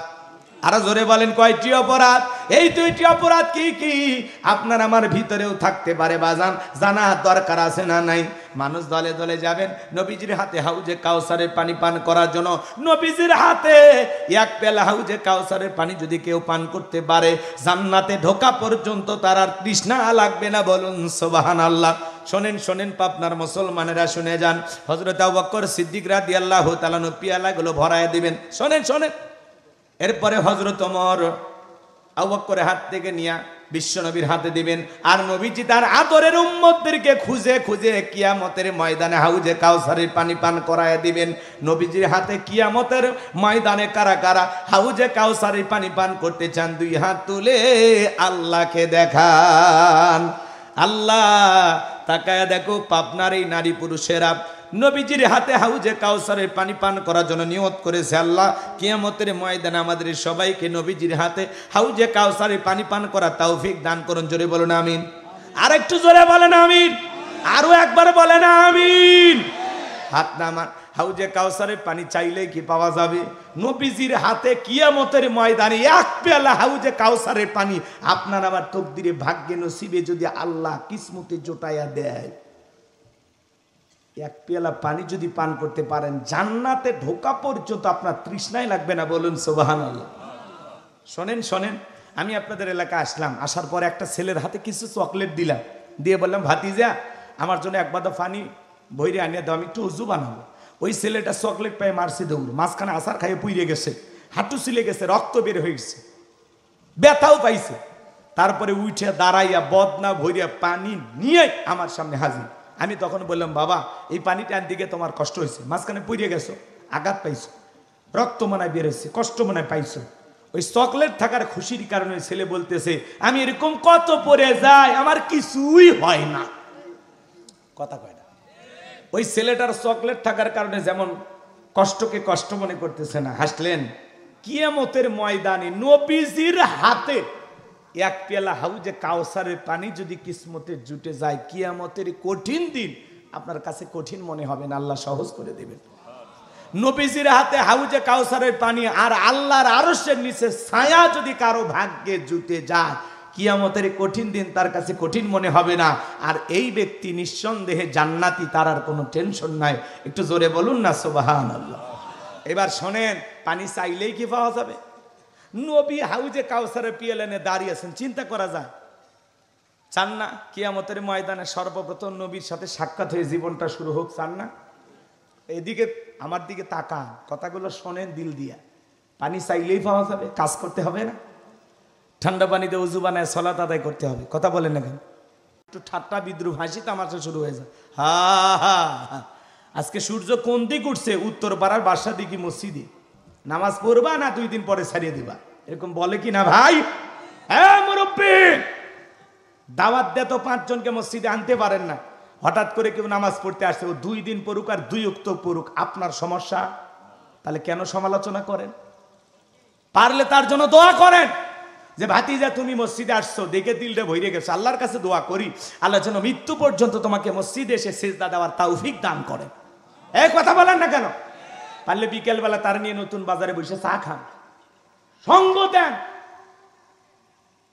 আরো জোরে বলেন কয়টি অপরাধ? এই 2টি অপরাধ কি কি আপনার আমার ভিতরেও থাকতে পারে বাজান, জানা দরকার আছে না নাই? মানুষ দলে দলে যাবেন নবীজির হাতে হাউজে কাউসারের পানি পান করার জন্য। নবীজির হাতে 1 পেলা হাউজে কাউসারের পানি যদি কেউ পান করতে পারে, জান্নাতে ঢোকা পর্যন্ত তার আর তৃষ্ণা লাগবে না। বলুন সুবহানাল্লাহ। শোনেন শোনেন পাবনার মুসলমানেরা শুনে যান। হযরত আবু বকর সিদ্দিক রাদিয়াল্লাহু তাআলা পিয়ালাগুলো ভরায় দিবেন। শোনেন শোনেন। এরপরে হযরত ওমর আবু বকরের হাত থেকে নিয়ে বিশ্বনবীর হাতে দিবেন। আর নবীজি তার আদরের উম্মতদেরকে খুঁজে খুঁজে কিয়ামতের ময়দানে হাউজে কাউসারের পানি পান করায় দিবেন। নবীজির হাতে কিয়ামতের ময়দানে কারা কারা হাউজে কাউসারের পানি পান করতে চান, 2 হাত তুলে আল্লাহকে দেখান। আল্লাহ তাকায় দেখো, পাবনার এই নারী পুরুষেরা নবীজির হাতে হাউজে কাউসারের পানি পান করার জন্য নিয়ত করেছে। আল্লাহ কিয়ামতের ময়দানে আমাদের সবাইকে নবীজির হাতে হাউজে কাউসারের পানি পান করার তৌফিক দান করুন। জোরে বলুন আমিন। আরেকটু জোরে বলেন আমিন। আরো একবার বলেন আমিন। হাত নামান। হাউজে কাউসারের পানি চাইলে কি পাওয়া যাবে? নবীজির হাতে কিয়ামতের ময়দানে 1 পেয়ালা হাউজে কাউসারের পানি আপনার আমার তকদিরে ভাগ্যে নসিবে যদি আল্লাহ কিসমতে জোটাইয়া দেয়, 1 পেয়ালা পানি যদি পান করতে পারেন, জান্নাতে ঢোকা পর্যন্ত আপনার তৃষ্ণাই লাগবে না। বলুন সুবহানাল্লাহ। শোনেন শোনেন, আমি আপনাদের এলাকায় আসলাম, আসার পরে একটা ছেলের হাতে কিছু চকলেট দিলাম, দিয়ে বললাম, ভাতিজা আমার জন্য 1 বাদা পানি বইরে আনিয়ে দাও, আমি একটু উজু বানাবো। ওই ছেলেটা চকলেট পায়ে মারছে দৌড়, মাঝখানে আসার খাইয়ে পুড়ে গেছে, হাঁটু ছিলে গেছে, রক্ত বের হয়ে গেছে, ব্যথাও পাইছে। তারপরে উঠে দাঁড়াইয়া বদনা ভরিয়া পানি নিয়ে আমার সামনে হাজির। আমি তখন বললাম, বাবা এই পানিটা আনতে গিয়ে তোমার কষ্ট হয়েছে, মাঝখানে পুড়ে গেছো, আঘাত পাইছো, রক্ত মনে বেরোচ্ছে, কষ্ট মনে পাইছো। ওই চকলেট থাকার খুশির কারণে ছেলে বলতেছে, আমি এরকম কত পরে যাই, আমার কিছুই হয় না। কথা কয় না। ওই ছেলেটার চকলেট থাকার কারণে যেমন কষ্টকে কষ্ট মনে করতেছে না। হাসলেন। কিয়ামতের ময়দানে নবীজির হাতে এক পেয়ালা হাউজে কাউসারের পানি যদি কিসমতে জুটে যায়, কিয়ামতের কঠিন দিন আপনার কাছে কঠিন মনে হবে না, আল্লাহ সহজ করে দেবেন। নবীজির হাতে হাউজে কাউসারের পানি আর আল্লাহর আরশের নিচে ছায়া যদি কারো ভাগ্যে জুটে যায়, কিয়ামতের কঠিন দিন তার কাছে কঠিন মনে হবে না। আর এই ব্যক্তি নিঃসন্দেহে জান্নাতি, তার আর কোনো টেনশন নাই। একটু জোরে বলুন না সুবহানাল্লাহ। এবার শোনেন, পানি চাইলেই কি পাওয়া যাবে? নবী হাউজে কাউসারের পিয়ালেনে দাঁড়িয়ে আছেন, চিন্তা করা যায়? চান না কিয়ামতের ময়দানে সর্বপ্রথম নবীর সাথে সাক্ষাৎ হয়ে জীবনটা শুরু হোক? চান না? এদিকে আমার দিকে তাকান, কথাগুলো শোনেন দিল দিয়া। পানি চাইলেই পাওয়া যাবে, কাজ করতে হবে না। ঠান্ডা পানিতে উজু বানায় সালাত আদায় করতে হবে। কথা বলেন না কেন? একটু ঠাট্টা বিদ্রুপ হাসি তামাশা শুরু হয়ে যায়। হা হা, আজকে সূর্য কোন দিক উঠছে? উত্তর পাড়ার বাসা দিকে মসজিদে। নামাজ পড়বা না 2 দিন পরে ছাড়িয়ে দিবা, এরকম বলে কি না ভাই? হ্যাঁ মুরব্বী, দাওয়াত দে তো 5 জনকে মসজিদে আনতে পারেন না, হঠাৎ করে কেউ নামাজ পড়তে আসছে, ও 2 দিন পড়ুক আর 2 ওয়াক্ত পড়ুক, আপনার সমস্যা? তাহলে কেন সমালোচনা করেন? পারলে তার জন্য দোয়া করেন যে ভাতিজা তুমি মসজিদে আসছো, দেখে দিলটা ভরে গেছে, আল্লাহর কাছে দোয়া করি আল্লাহ যেন মৃত্যু পর্যন্ত তোমাকে মসজিদে এসে সিজদা দেওয়ার তৌফিক দান করেন। এই কথা বলেন না কেন? পারলে বিকেল বেলা তার নিয়ে নতুন বাজারে বসে চা খান, সঙ্গ দেন।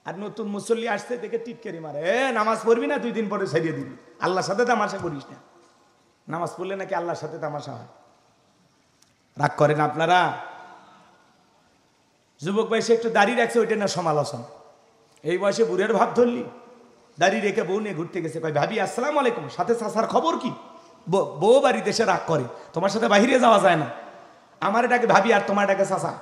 আর নতুন মুসল্লি আসতে দেখে টিটকারি মারে, নামাজ পড়বি না 2 দিন পরে ছাড়িয়ে দিবি, আল্লাহর সাথে তামাশা করিস না। নামাজ পড়লে নাকি আল্লাহর সাথে তামাশা হয়? রাগ করেন আপনারা? যুবক বয়সে একটু দাড়ি রাখছে, ওইটা না সমালোচনা। এই বয়সে বুড়ের ভাব ধরলি, দাড়ি রেখে বউ নিয়ে ঘুরতে গেছে, কয় ভাবি আসসালামু আলাইকুম, সাথে চাচার খবর কি? বউ বাড়িতে এসে রাগ করে, তোমার সাথে বাহিরে যাওয়া যায় না, আমার এটাকে ভাবি আর তোমার এটাকে চাচা।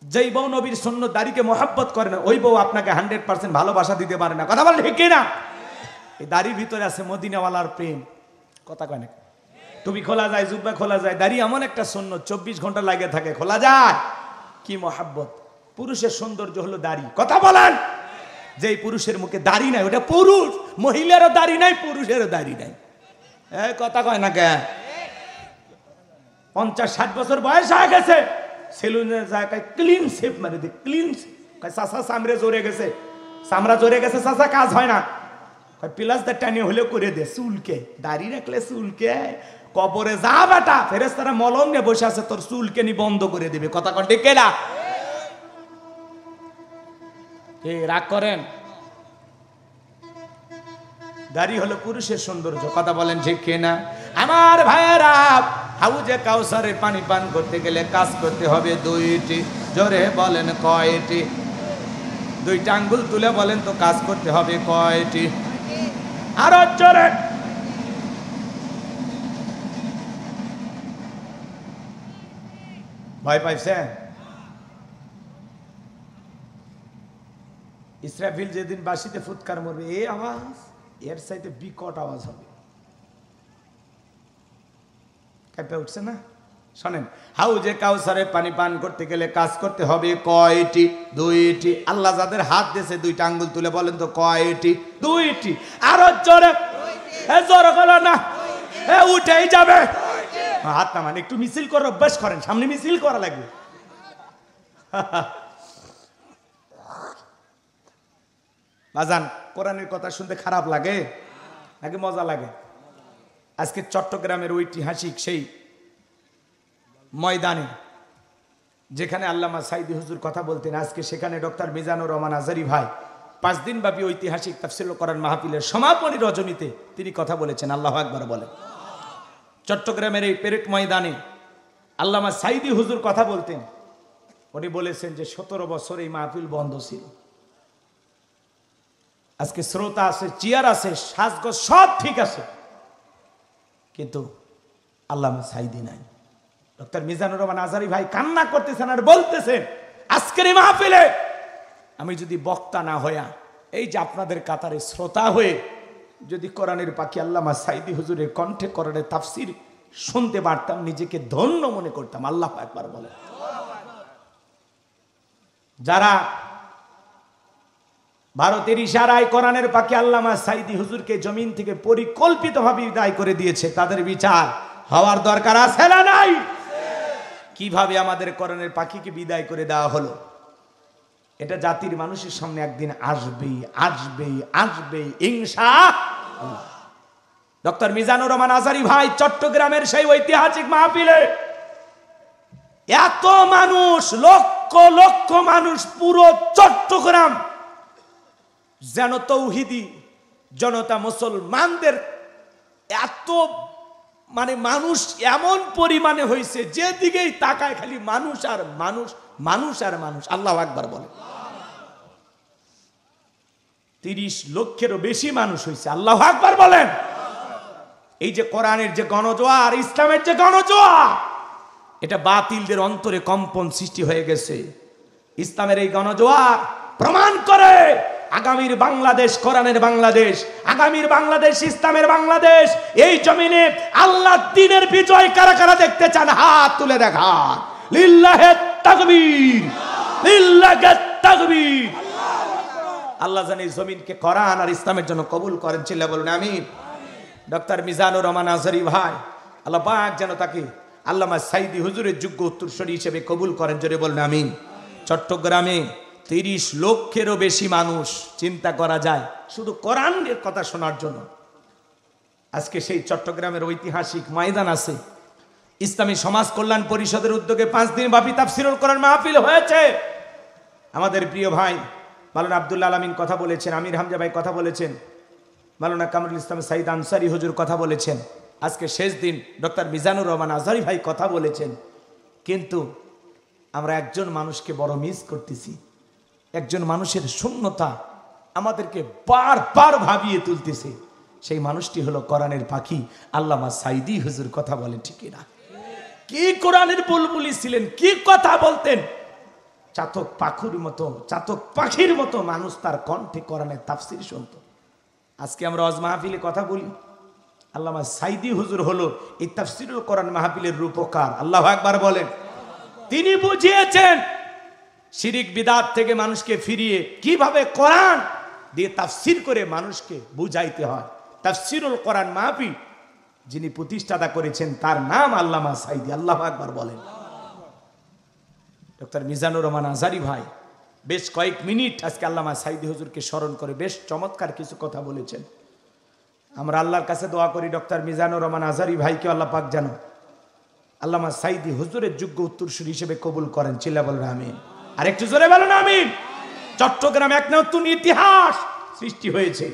যেই বউ নবীর সুন্নত দাড়িকে মহাব্বত করে না, ওই বউ আপনাকে 100% ভালোবাসা দিতে পারে না। কথা বলেন ঠিক না? এই দাড়ির ভিতরে আছে মদিনাওয়ালার প্রেম। কথা কয় না? টুপি খোলা যায়, জুব্বা খোলা যায়, দাড়ি এমন একটা সুন্নত 24 ঘন্টা লাগে থাকে, খোলা যায়। কি মহাব্বত! পুরুষের সৌন্দর্য হলো দাড়ি। কথা বলেন, যেই পুরুষের মুখে দাড়ি নাই ওটা পুরুষ, মহিলারও দাড়ি নাই, পুরুষেরও দাড়ি নাই। কথা কয় না কে? 50-60 বছর বয়স হয়ে গেছে, সেলুনের জায়গায় ক্লিন শেপ মারে দে, ক্লিন। চাষা চামড়ে জোরে গেছে, চামড়া জোরে গেছে, চাষা কাজ হয় না, প্লাস দা টানিয়ে হলেও করে দে। চুলকে দাড়ি রাখলে চুলকে, কবরে যা বেটা, ফেরেশতারা মলম নিয়ে বসে আছে, তোর চুলকে নি বন্ধ করে দিবে। কথা কন ঠিক না? রাগ করেন? দাড়ি হলো পুরুষের সৌন্দর্য। কথা বলেন ঠিক না? আমার ভাইয়েরা, হাউজে কাউসারের পানি পান করতে গেলে কাজ করতে হবে 2টি। জোরে বলেন কয়টি? 2টা আঙ্গুল তুলে বলেন তো, কাজ করতে হবে কয়টি? আরো জোরে। ভয় পাইছেন? ইসরাফিল যেদিন বাঁশিতে ফুৎকার মারবে, এই আওয়াজ এর চাইতে বিকট আওয়াজ হবে। কাঁপে উঠছে না? শোনেন, হাউজে কাউসারে পানি পান করতে গেলে কাজ করতে হবে কয়টি? 2টি। আল্লাহ যাদের হাত দিয়েছে 2টা আঙ্গুল তুলে বলেন তো কয়টি? 2টি। আরো জোরে, জোরে বলো না, উঠেই যাবে। হাত নামান, একটু মিছিল করে অভ্যাস করেন, সামনে মিছিল করা লাগবে। বাজান, কোরআনের কথা শুনতে খারাপ লাগে নাকি মজা লাগে? আজকে চট্টগ্রামের ঐতিহাসিক সেই ময়দানে যেখানে আল্লামা সাইদি হুজুর কথা বলতেন, আজকে সেখানে ডক্টর মিজানুর রহমান আজারি ভাই 5 দিন ব্যাপী ঐতিহাসিক তাফসীরুল কোরআন মাহফিলের সমাপনী রজনীতে তিনি কথা বলেছেন। আল্লাহু আকবার বলেন। চট্টগ্রামের এই পেরেক ময়দানে আল্লামা সাইদি হুজুর কথা বলতেন। উনি বলেছেন যে 17 বছর এই মাহফিল বন্ধ ছিল। আজকে শ্রোতা আছে, চেয়ার আছে, সাজগোজ সব ঠিক আছে, কিন্তু আল্লামা সাইদি নাই। ডক্টর মিজানুর রহমান আজারি ভাই কান্না করতেছেন আর বলতেছেন, আজকের এই মাহফিলে আমি যদি বক্তা না হইয়া এই যে আপনাদের কাতারে শ্রোতা হয়ে যদি কোরআনের পাখি আল্লামা সাইদি হুজুরের কণ্ঠে কোরআনের তাফসীর শুনতে পারতাম, নিজেকে ধন্য মনে করতাম। আল্লাহু আকবার বলে। যারা ভারতের ইশারায় কোরআনের পাখি আল্লামা সাইদি হুজুরকে জমিন থেকে পরিকল্পিতভাবে বিদায় করে দিয়েছে, তাদের বিচার হওয়ার দরকার আছে না নাই? কিভাবে আমাদের কোরআনের পাখিকে বিদায় করে দেওয়া হলো? এটা জাতির মানুষের সামনে একদিন আসবেই আসবেই আসবেই ইনশাআল্লাহ। ডক্টর মিজানুর রহমান আজহারী ভাই চট্টগ্রামের সেই ঐতিহাসিক মাহফিলে এত মানুষ, লক্ষ লক্ষ মানুষ, পুরো চট্টগ্রাম যেন তৌহিদি জনতা, মুসলমানদের এত মানুষ এমন পরিমাণে হয়েছে, যেদিকেই তাকায় খালি মানুষ আর মানুষ, মানুষ আর মানুষ। আল্লাহু আকবার বলে। 30 লক্ষেরও বেশি মানুষ হয়েছে। আল্লাহু আকবার বলেন। এই যে কোরআনের যে গণজোয়ার, ইসলামের যে গণজোয়ার, এটা বাতিলদের অন্তরে কম্পন সৃষ্টি হয়ে গেছে। ইসলামের এই গণজোয়ার প্রমাণ করে আগামীর বাংলাদেশ কোরআনের বাংলাদেশ, আগামীর বাংলাদেশ ইসলামের বাংলাদেশ। এই জমিনে আল্লাহর দ্বীনের বিজয় কারা কারা দেখতে চান? হাত তুলে দেখান। লিল্লাহে তাকবীর, লিল্লাহে তাকবীর। আল্লাহ জানি জমিনকে কোরআন আর ইসলামের জন্য কবুল করেন। চিল্লা বলুন আমিন। ডক্টর মিজানুর রহমান আজহারী ভাই, আল্লাহ পাক যেন তাকে আল্লামা সাইদি হুজুরের যোগ্য উত্তরসূরি হিসেবে কবুল করেন। জোরে বলুন আমিন। চট্টগ্রামে 30 লক্ষেরও বেশি মানুষ, চিন্তা করা যায়, শুধু কোরআনের কথা শোনার জন্য। আজকে সেই চট্টগ্রামের ঐতিহাসিক ময়দান আছে, ইসলামী সমাজ কল্যাণ পরিষদের উদ্যোগে 5 দিন ব্যাপী তাফসীরুল কোরআন মাহফিল হয়েছে। আমাদের প্রিয় ভাই মাওলানা আব্দুল্লাহ আলামিন কথা বলেছেন, আমির হামজা ভাই কথা বলেছেন, মাওলানা কামরুল ইসলাম সাইদ আনসারী হুজুর কথা বলেছেন। আজকে শেষ দিন ডক্টর মিজানুর রহমান আজহারী ভাই কথা বলেছেন। কিন্তু আমরা একজন মানুষকে বড় মিস করতেছি। একজন মানুষের শূন্যতা আমাদেরকে বারবার ভাবিয়ে তুলতেছে। সেই মানুষটি হলো কোরআনের পাখি আল্লামা সাইদি হুজুর। কথা বলেন ঠিক না? কি কোরআনের বুলবুলি ছিলেন, কি কথা বলতেন। চাতক পাখির মতো, চাতক পাখির মতো মানুষ তার কণ্ঠে কোরআনের তাফসীর শুনত। আজকে আমরা ওয়াজ মাহফিলে কথা বলি, আল্লামা সাইদি হুজুর হলো এই তাফসীরুল কোরআন মাহফিলের রূপকার। আল্লাহু আকবার বলেন। তিনি বুঝিয়েছেন শিরিক বিদআত থেকে মানুষকে ফিরিয়ে কিভাবে কোরআন দিয়ে তাফসীর করে মানুষকে বুঝাইতে হয়। তাফসীরুল কোরআন মাহফিল যিনি প্রতিষ্ঠাতা করেছেন তার নাম আল্লামা সাইদি। আল্লাহু আকবার বলেন। ডক্টর মিজানুর রহমান আজহারী ভাই বেশ কয়েক মিনিট আজকে আল্লামা সাইদি হুজুরকে স্মরণ করে বেশ চমৎকার কিছু কথা বলেছেন। আমরা আল্লাহর কাছে দোয়া করি ডক্টর মিজানুর রহমান আজহারী ভাইকে আল্লাহ পাক যেন আল্লামা সাইদি হুজুরের যোগ্য উত্তরসূরি হিসেবে কবুল করেন। চিল্লা বলেন আমিন। আর একটু জোরে বলেন আমিন। চট্টগ্রামে এক নতুন ইতিহাস সৃষ্টি হয়েছে।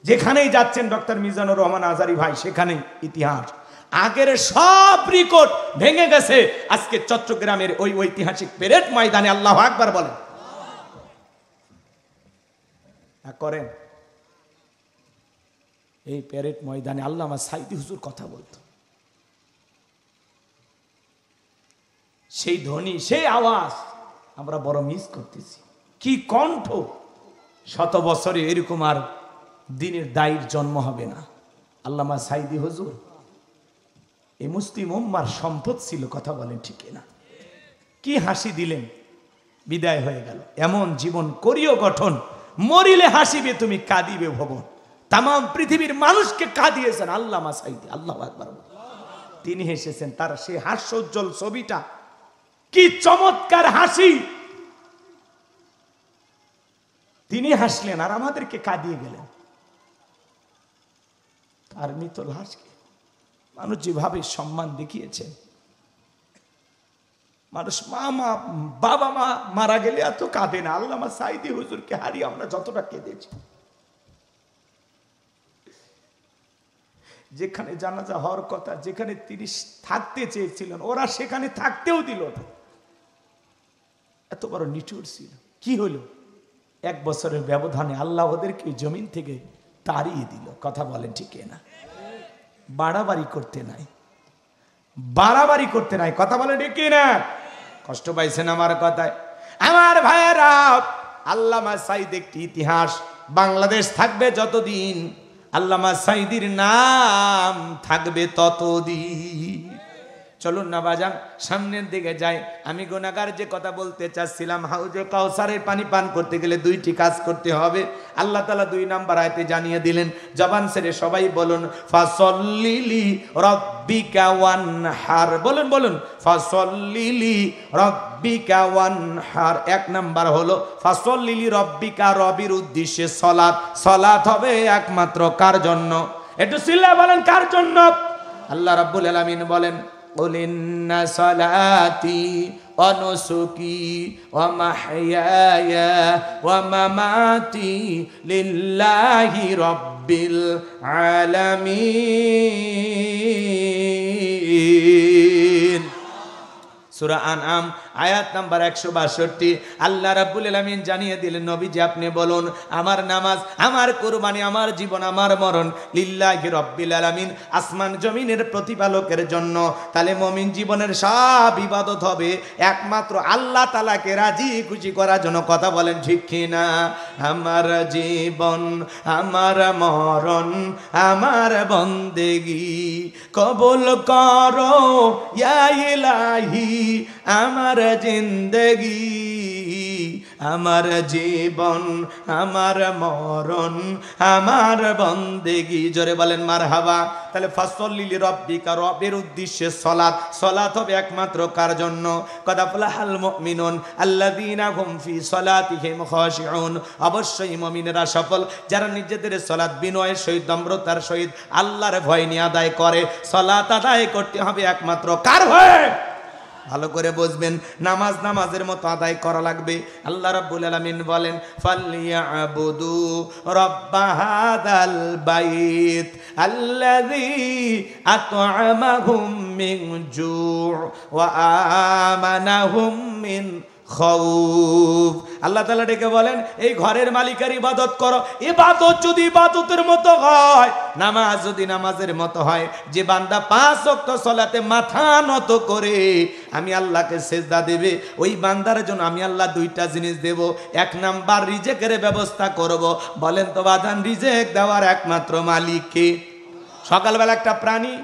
যেখানেই যাচ্ছেন ডক্টর মিজানুর রহমান আজহারী ভাই, সেখানেই ইতিহাস। আগের সব রেকর্ড ভেঙে গেছে আজকে চট্টগ্রামের ওই ঐতিহাসিক প্যারেড ময়দানে। আল্লাহু আকবার বলেন। করেন এই প্যারেড ময়দানে আল্লামা সাইদি হুজুর কথা বলতো। সেই ধ্বনি, সেই আওয়াজ আমরা বড় মিস করতেছি। কি কণ্ঠ! 100 বছরে এরকম আর দিনের দায়ীর জন্ম হবে না। আল্লামা সাইদি হুজুর এই মুসলিম উম্মার সম্পদ ছিল। কথা বলেন ঠিক না? কি হাসি দিলেন, বিদায় হয়ে গেল। এমন জীবন করিও গঠন, মরিলে হাসিবে তুমি কাঁদিবে ভবন। তাম পৃথিবীর মানুষকে কাঁদিয়েছেন আল্লামা সাইদি। আল্লাহু আকবার। তিনি হেসেছেন। তার সেই হাস্যোজ্জ্বল ছবিটা, কি চমৎকার হাসি! তিনি হাসলেন আর আমাদেরকে কাঁদিয়ে গেলেন। তার মৃত লাশকে মানুষ যেভাবে সম্মান দেখিয়েছেন, মানুষ বাবা মা মারা গেলে এত কাঁদে না। আল্লামা সাইদি হুজুরকে হারিয়ে আমরা যতটা কেঁদেছি। যেখানে জানাজা হওয়ার কথা, যেখানে তিনি থাকতে চেয়েছিলেন, ওরা সেখানে থাকতেও দিল না। এত বড় নিঠুর ছিল। কি হলো? 1 বছরের ব্যবধানে আল্লাহ ওদেরকে জমিন থেকে তাড়িয়ে দিল। কথা বলেন ঠিক না? বাড়াবাড়ি করতে নাই, বাড়াবাড়ি করতে নাই। কথা বলেন ঠিক না? কষ্ট পাইছেন আমার কথায়? আমার ভাইয়েরা, আল্লামা সাইদ একটি ইতিহাস। বাংলাদেশ থাকবে যতদিন, আল্লামা সাইদির নাম থাকবে ততদিন। চলুন না বাজান সামনের দিকে যাই। আমি গুনাহগার যে কথা বলতে চাচ্ছিলাম, হাউজে কাউসারের পানি পান করতে গেলে দুইটি কাজ করতে হবে। আল্লাহ তাআলা 2 নম্বর আয়াতে জানিয়ে দিলেন। জবান ছেড়ে সবাই বলুন, ফাসল্লিলি রব্বিকা ওয়ানহার। বলুন বলুন, ফাসল্লিলি রব্বিকা ওয়ানহার। 1 নাম্বার হলো ফাসল্লিলি রব্বিকা, রবির উদ্দেশ্যে সালাত। সালাত হবে একমাত্র কার জন্য? একটু চিল্লায়ে বলেন, কার জন্য? আল্লাহ রাব্বুল আলামিন বলেন, قل إن صلاتي ونسكي ومحياي ومماتي لله رب العالمين। সূরা আনআম আয়াত নাম্বার 162। আল্লাহ রাব্বুল আলামিন জানিয়ে দিলেন, নবীজি আপনি বলুন, আমার নামাজ, আমার কুরবানি, আমার জীবন, আমার মরণ লিল্লাহি রাব্বিল আলামিন, আসমান জমিনের প্রতিপালকের জন্য। তাহলে মুমিন জীবনের সব ইবাদত হবে একমাত্র আল্লাহ তাআলাকে রাজি খুশি করার জন্য। কথা বলেন ঠিক কি না? আমার জীবন, আমার মরণ, আমার বন্দেগি কবুল করো ইয়া ইলাহি, আমার জিন্দেগি, আমার জীবন, আমার মরণ, আমার বন্দেগি। জোরে বলেন মারহাবা। তাহলে ফাসল্লিলি রব্বিকা, রবের উদ্দেশ্যে সালাত। সালাত হবে একমাত্র কার জন্য? কদ আফলাহাল মুমিনুন আল্লাযীনা হুম ফি সালাতিহিম খাশিউন। অবশ্যই মুমিনেরা সফল যারা নিজেদের সালাত বিনয়ের সহিত, নম্রতার সহিত আল্লাহর ভয় নিয়ে আদায় করে। সালাত আদায় করতে হবে একমাত্র কার ভয়ে? ভালো করে বুঝবেন, নামাজ নামাজের মতো আদায় করা লাগবে। আল্লাহ রাব্বুল আলামিন বলেন, ফালইয়াবুদু রাব্ব হাযাল বাইত আল্লাযী আত'আমাহুম মিন জু' ওয়া আমানাহুম মিন খাউফ। আল্লাহ তাআলা ডেকে বলেন, এই ঘরের মালিকের ইবাদত করো। ইবাদত যদি ইবাদতের মতো হয়, নামাজ যদি নামাজের মতো হয়, যে বান্দা 5 ওয়াক্ত সালাতে মাথা নত করে আমি আল্লাহকে সিজদা দেবে, ওই বান্দার জন্য আমি আল্লাহ 2টা জিনিস দেব। 1 নাম্বার রিজেকের ব্যবস্থা করব। বলেন তো বাজান, রিজেক দেওয়ার একমাত্র মালিক কে? সকালবেলা একটা প্রাণী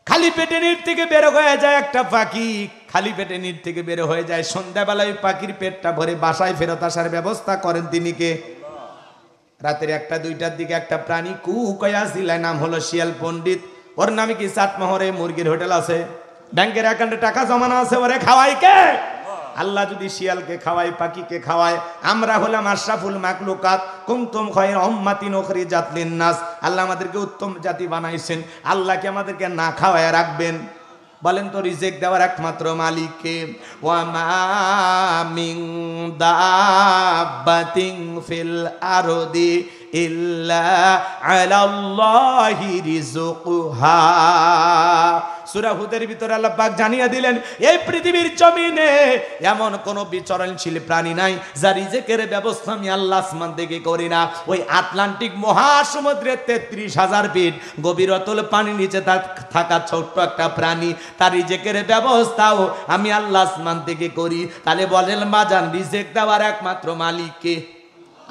খালি পেটে নির থেকে বের হয়ে যায়, একটা পাখি খালি পেটে নির থেকে বের হয়ে যায়। সন্ধ্যাবেলায় পাখির পেটটা ভরে বাসায় ফেরত আসার ব্যবস্থা করেন তিনি কে? রাতের 1টা 2টার দিকে একটা প্রাণী কুকয়া জিলায়, নাম হলো শিয়াল পণ্ডিত। ওর নামে কি চাটমোহরে মুরগির হোটেল আছে, ব্যাংকের অ্যাকাউন্টে টাকা জমানো আছে, ওরে খাওয়াই কে? আল্লাহ যদি শিয়ালকে খাওয়ায়, পাখিকে খাওয়ায়, আমরা হলাম আশরাফুল মাখলুকাত, কুনতুম খায়রা উম্মাতিন উখরিজাত লিন-নাস। আল্লাহ আমাদেরকে উত্তম জাতি বানাইছেন, আল্লাহকে আমাদেরকে না খাওয়ায় রাখবেন? বলেন তো রিজেক দেওয়ার একমাত্র মালিক কে? ওয়া মা মিন দাব্বাতিন ফিল আরদি ইল্লা আলাল্লাহি রিজকুহা। সূরা হুদের ভিতরে আল্লাহ পাক জানিয়ে দিলেন, এই পৃথিবীর জমিনে এমন কোন বিচরণশীল প্রাণী নাই যার রিজেকের ব্যবস্থা আমি আল্লাহ আসমান থেকে করি না। ওই আটলান্টিক মহাসমুদ্রের 33,000 ফিট গভীর অতল পানির নিচে থাকা ছোট্ট একটা প্রাণী, তার রিজেকের ব্যবস্থাও আমি আল্লাহ আসমান থেকে করি। তাহলে বলেন বাজান, রিজেক দেওয়ার একমাত্র মালিক কে?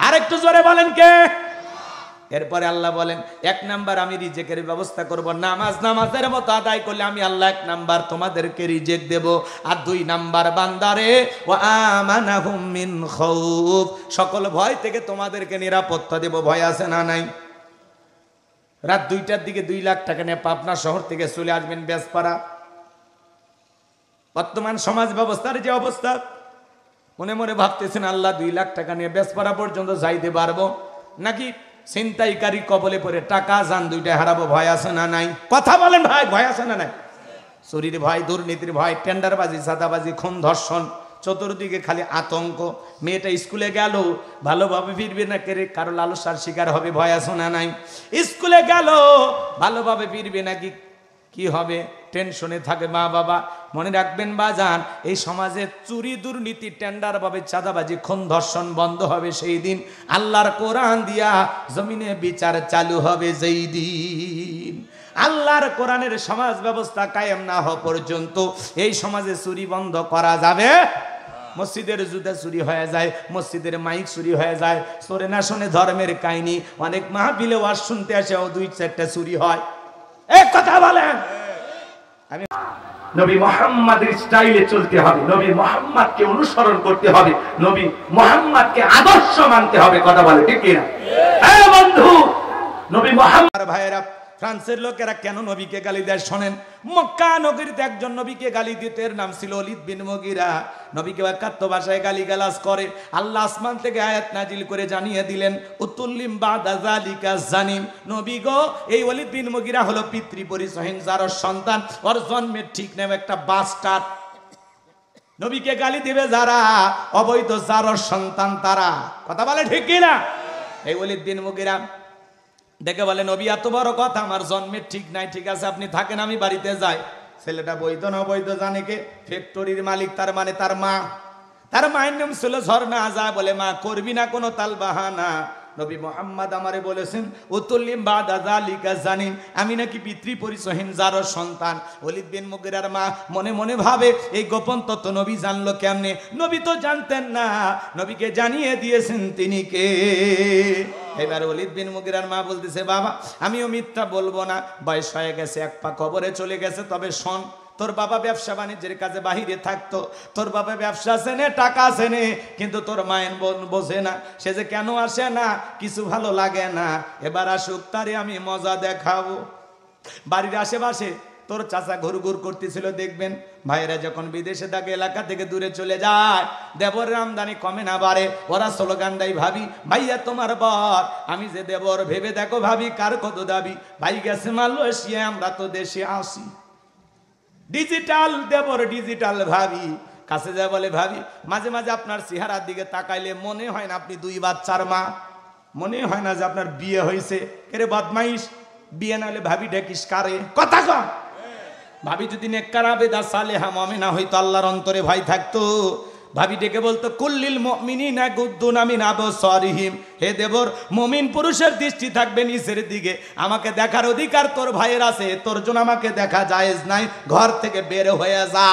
আরেকটু জোরে বলেন কে? এরপরে আল্লাহ বলেন, 1 নাম্বার আমি রিজেকের ব্যবস্থা করব। নামাজ নামাজের মতো আদায় করলে আমি আল্লাহ 1 নাম্বার তোমাদেরকে রিজেক দেব। আর 2 নাম্বার বান্দারে ওয়া আমানাহুম মিন খাউফ, সকল ভয় থেকে তোমাদেরকে নিরাপত্তা দেব। ভয় আছে না নাই? রাত 2টার দিকে 2 লাখ টাকা নিয়ে পাবনা শহর থেকে চলে আসবেন বেজপাড়া। বর্তমান সমাজ ব্যবস্থার যে অবস্থা, মনে মনে ভাবতেছেন আল্লাহ 2 লাখ টাকা নিয়ে বেজপাড়া পর্যন্ত যাইতে পারবো নাকি ছিনতাইকারী কবলে পড়ে টাকা জান 2টা হারাবো? ভয় আছে না নাই? কথা বলেন ভাই, ভয় আছে না নাই? চুরির ভয়, দুর্নীতির ভয়, টেন্ডারবাজি, সাদাবাজি, খুন, ধর্ষণ, চতুর্দিকে খালি আতঙ্ক। মেয়েটা স্কুলে গেল, ভালোভাবে ফিরবে না কে? কারো লালসার শিকার হবে, ভয় আছে না নাই? স্কুলে গেল, ভালোভাবে ফিরবে নাকি কি হবে? টেনশনে থাকে মা বাবা। মনে রাখবেন বাজান, এই সমাজে চুরি, দুর্নীতি, টেন্ডার ভাবে চাঁদাবাজি, খুন, ধর্ষণ বন্ধ হবে সেই দিন। আল্লাহর কোরআন দিয়া জমিনে বিচার চালু হবে যেই দিন। আল্লাহর কোরআনের সমাজ ব্যবস্থা কায়েম না হওয়া পর্যন্ত এই সমাজে চুরি বন্ধ করা যাবে? মসজিদের জুতা চুরি হয়ে যায়, মসজিদের মাইক চুরি হয়ে যায়, চোরে না শুনে ধর্মের কাহিনী। অনেক মাহফিলে ওয়াজ শুনতে আসে, 2-4টা চুরি হয়। এক কথা বলেন, আমি নবী মুহাম্মাদের স্টাইলে চলতে হবে, নবী মুহাম্মাদকে অনুসরণ করতে হবে, নবী মুহাম্মাদকে আদর্শ মানতে হবে। কথা বলে ঠিক কিনা? হ্যাঁ বন্ধু, নবী মুহাম্মদ ভাইয়েরা, ফ্রান্সের লোকেরা কেন নবীকে গালি দেয় শোনেন। মক্কা নগরীতে একজন নবীকে গালি দিত, এর নাম ছিল ওলীদ বিন মুগীরা। নবীকে একাত্ম ভাষায় গালিগালাজ করে। আল্লাহ আসমান থেকে আয়াত নাজিল করে জানিয়ে দিলেন, উতুল্লিম বাদা যালিকা জানিম, নবী গো এই ওলীদ বিন মুগীরা হলো পিতৃ পরিচয়হীন জারজ সন্তান, ওর জন্মের ঠিক নেই, একটা বাস্টার্ড। নবীকে গালি দিবে যারা অবৈধ জারজ সন্তান তারা। কথা বলে ঠিক কিনা? এই ওলীদ বিন মুগীরা দেখে বলে, নবী এত বড় কথা, আমার জন্মের ঠিক নাই, ঠিক আছে আপনি থাকেন, আমি বাড়িতে যাই। ছেলেটা বৈধ না অবৈধ জানে কে? ফ্যাক্টরির মালিক, তার মানে তার মা। তার মায়ের নাম ছিল ঝর্ণা। যা বলে, মা করবি না কোনো তাল বাহানা, নবী মুহাম্মদ আমারে বলেছেন উতুল্লিম বাদা যালিকা জানিম, আমি নাকি পিতৃ পরিচয়হীন জারজ সন্তান। ওলীদ বিন মুগীরার মা মনে মনে ভাবে, এই গোপন তত্ত্ব নবী জানলো কেমনে? নবী তো জানতেন না, নবীকে জানিয়ে দিয়েছেন তিনি কে। এবার ওলীদ বিন মুগীরার মা বলতেছে, বাবা আমিও মিথ্যা বলবো না, বয়স হয়ে গেছে, এক পা কবরে চলে গেছে, তবে শোন, তোর বাবা ব্যবসা বাণিজ্যের কাজে বাহিরে থাকতো, তোর বাবা ব্যবসা আছে নে, টাকা আছে নে, কিন্তু তোর মায়ের বোঝে না, সে যে কেন আসে না, কিছু ভালো লাগে না, এবার আসুক, তারে আমি মজা দেখাবো। বাড়ির আশেপাশে তোর চাচা ঘুরঘুর করতেছিল, দেখবেন ভাইয়েরা যখন বিদেশে থাকে, এলাকা থেকে দূরে চলে যায়, দেবরের আমদানি কমে না বাড়ে, ওরা স্লোগান দেয়, ভাবি ভাইয়া তোমার বর, আমি যে দেবর, ভেবে দেখো ভাবি কার কত দাবি, ভাই গেছে মালয়েশিয়া, আমরা তো দেশে আসি। ডিজিটাল দেবর, ডিজিটাল ভাবি কাছে যায় বলে, ভাবি মাঝে মাঝে আপনার চেহারার দিকে তাকাইলে মনে হয় না আপনি 2 বাচ্চার মা, মনে হয় না যে আপনার বিয়ে হয়েছে। এরে বদমাইশ, বিয়ে না হলে ভাবি ডেকিস কারে? কথা কম। ভাবি যদি নেককার আবেদা সালেহা মুমিনা হইতো, আল্লাহর অন্তরে ভয় থাকতো, ভাবি ডেকে বলতো, কুল্লিল মুমিনিনা গুদ্দুনা মিন আবসারিহিম, হে দেবর, মুমিন পুরুষের দৃষ্টি থাকবে নিচের দিকে, আমাকে দেখার অধিকার তোর ভাইয়ের আছে, তোর জন্য আমাকে দেখা জায়েজ নাই, ঘর থেকে বের হয়ে যা।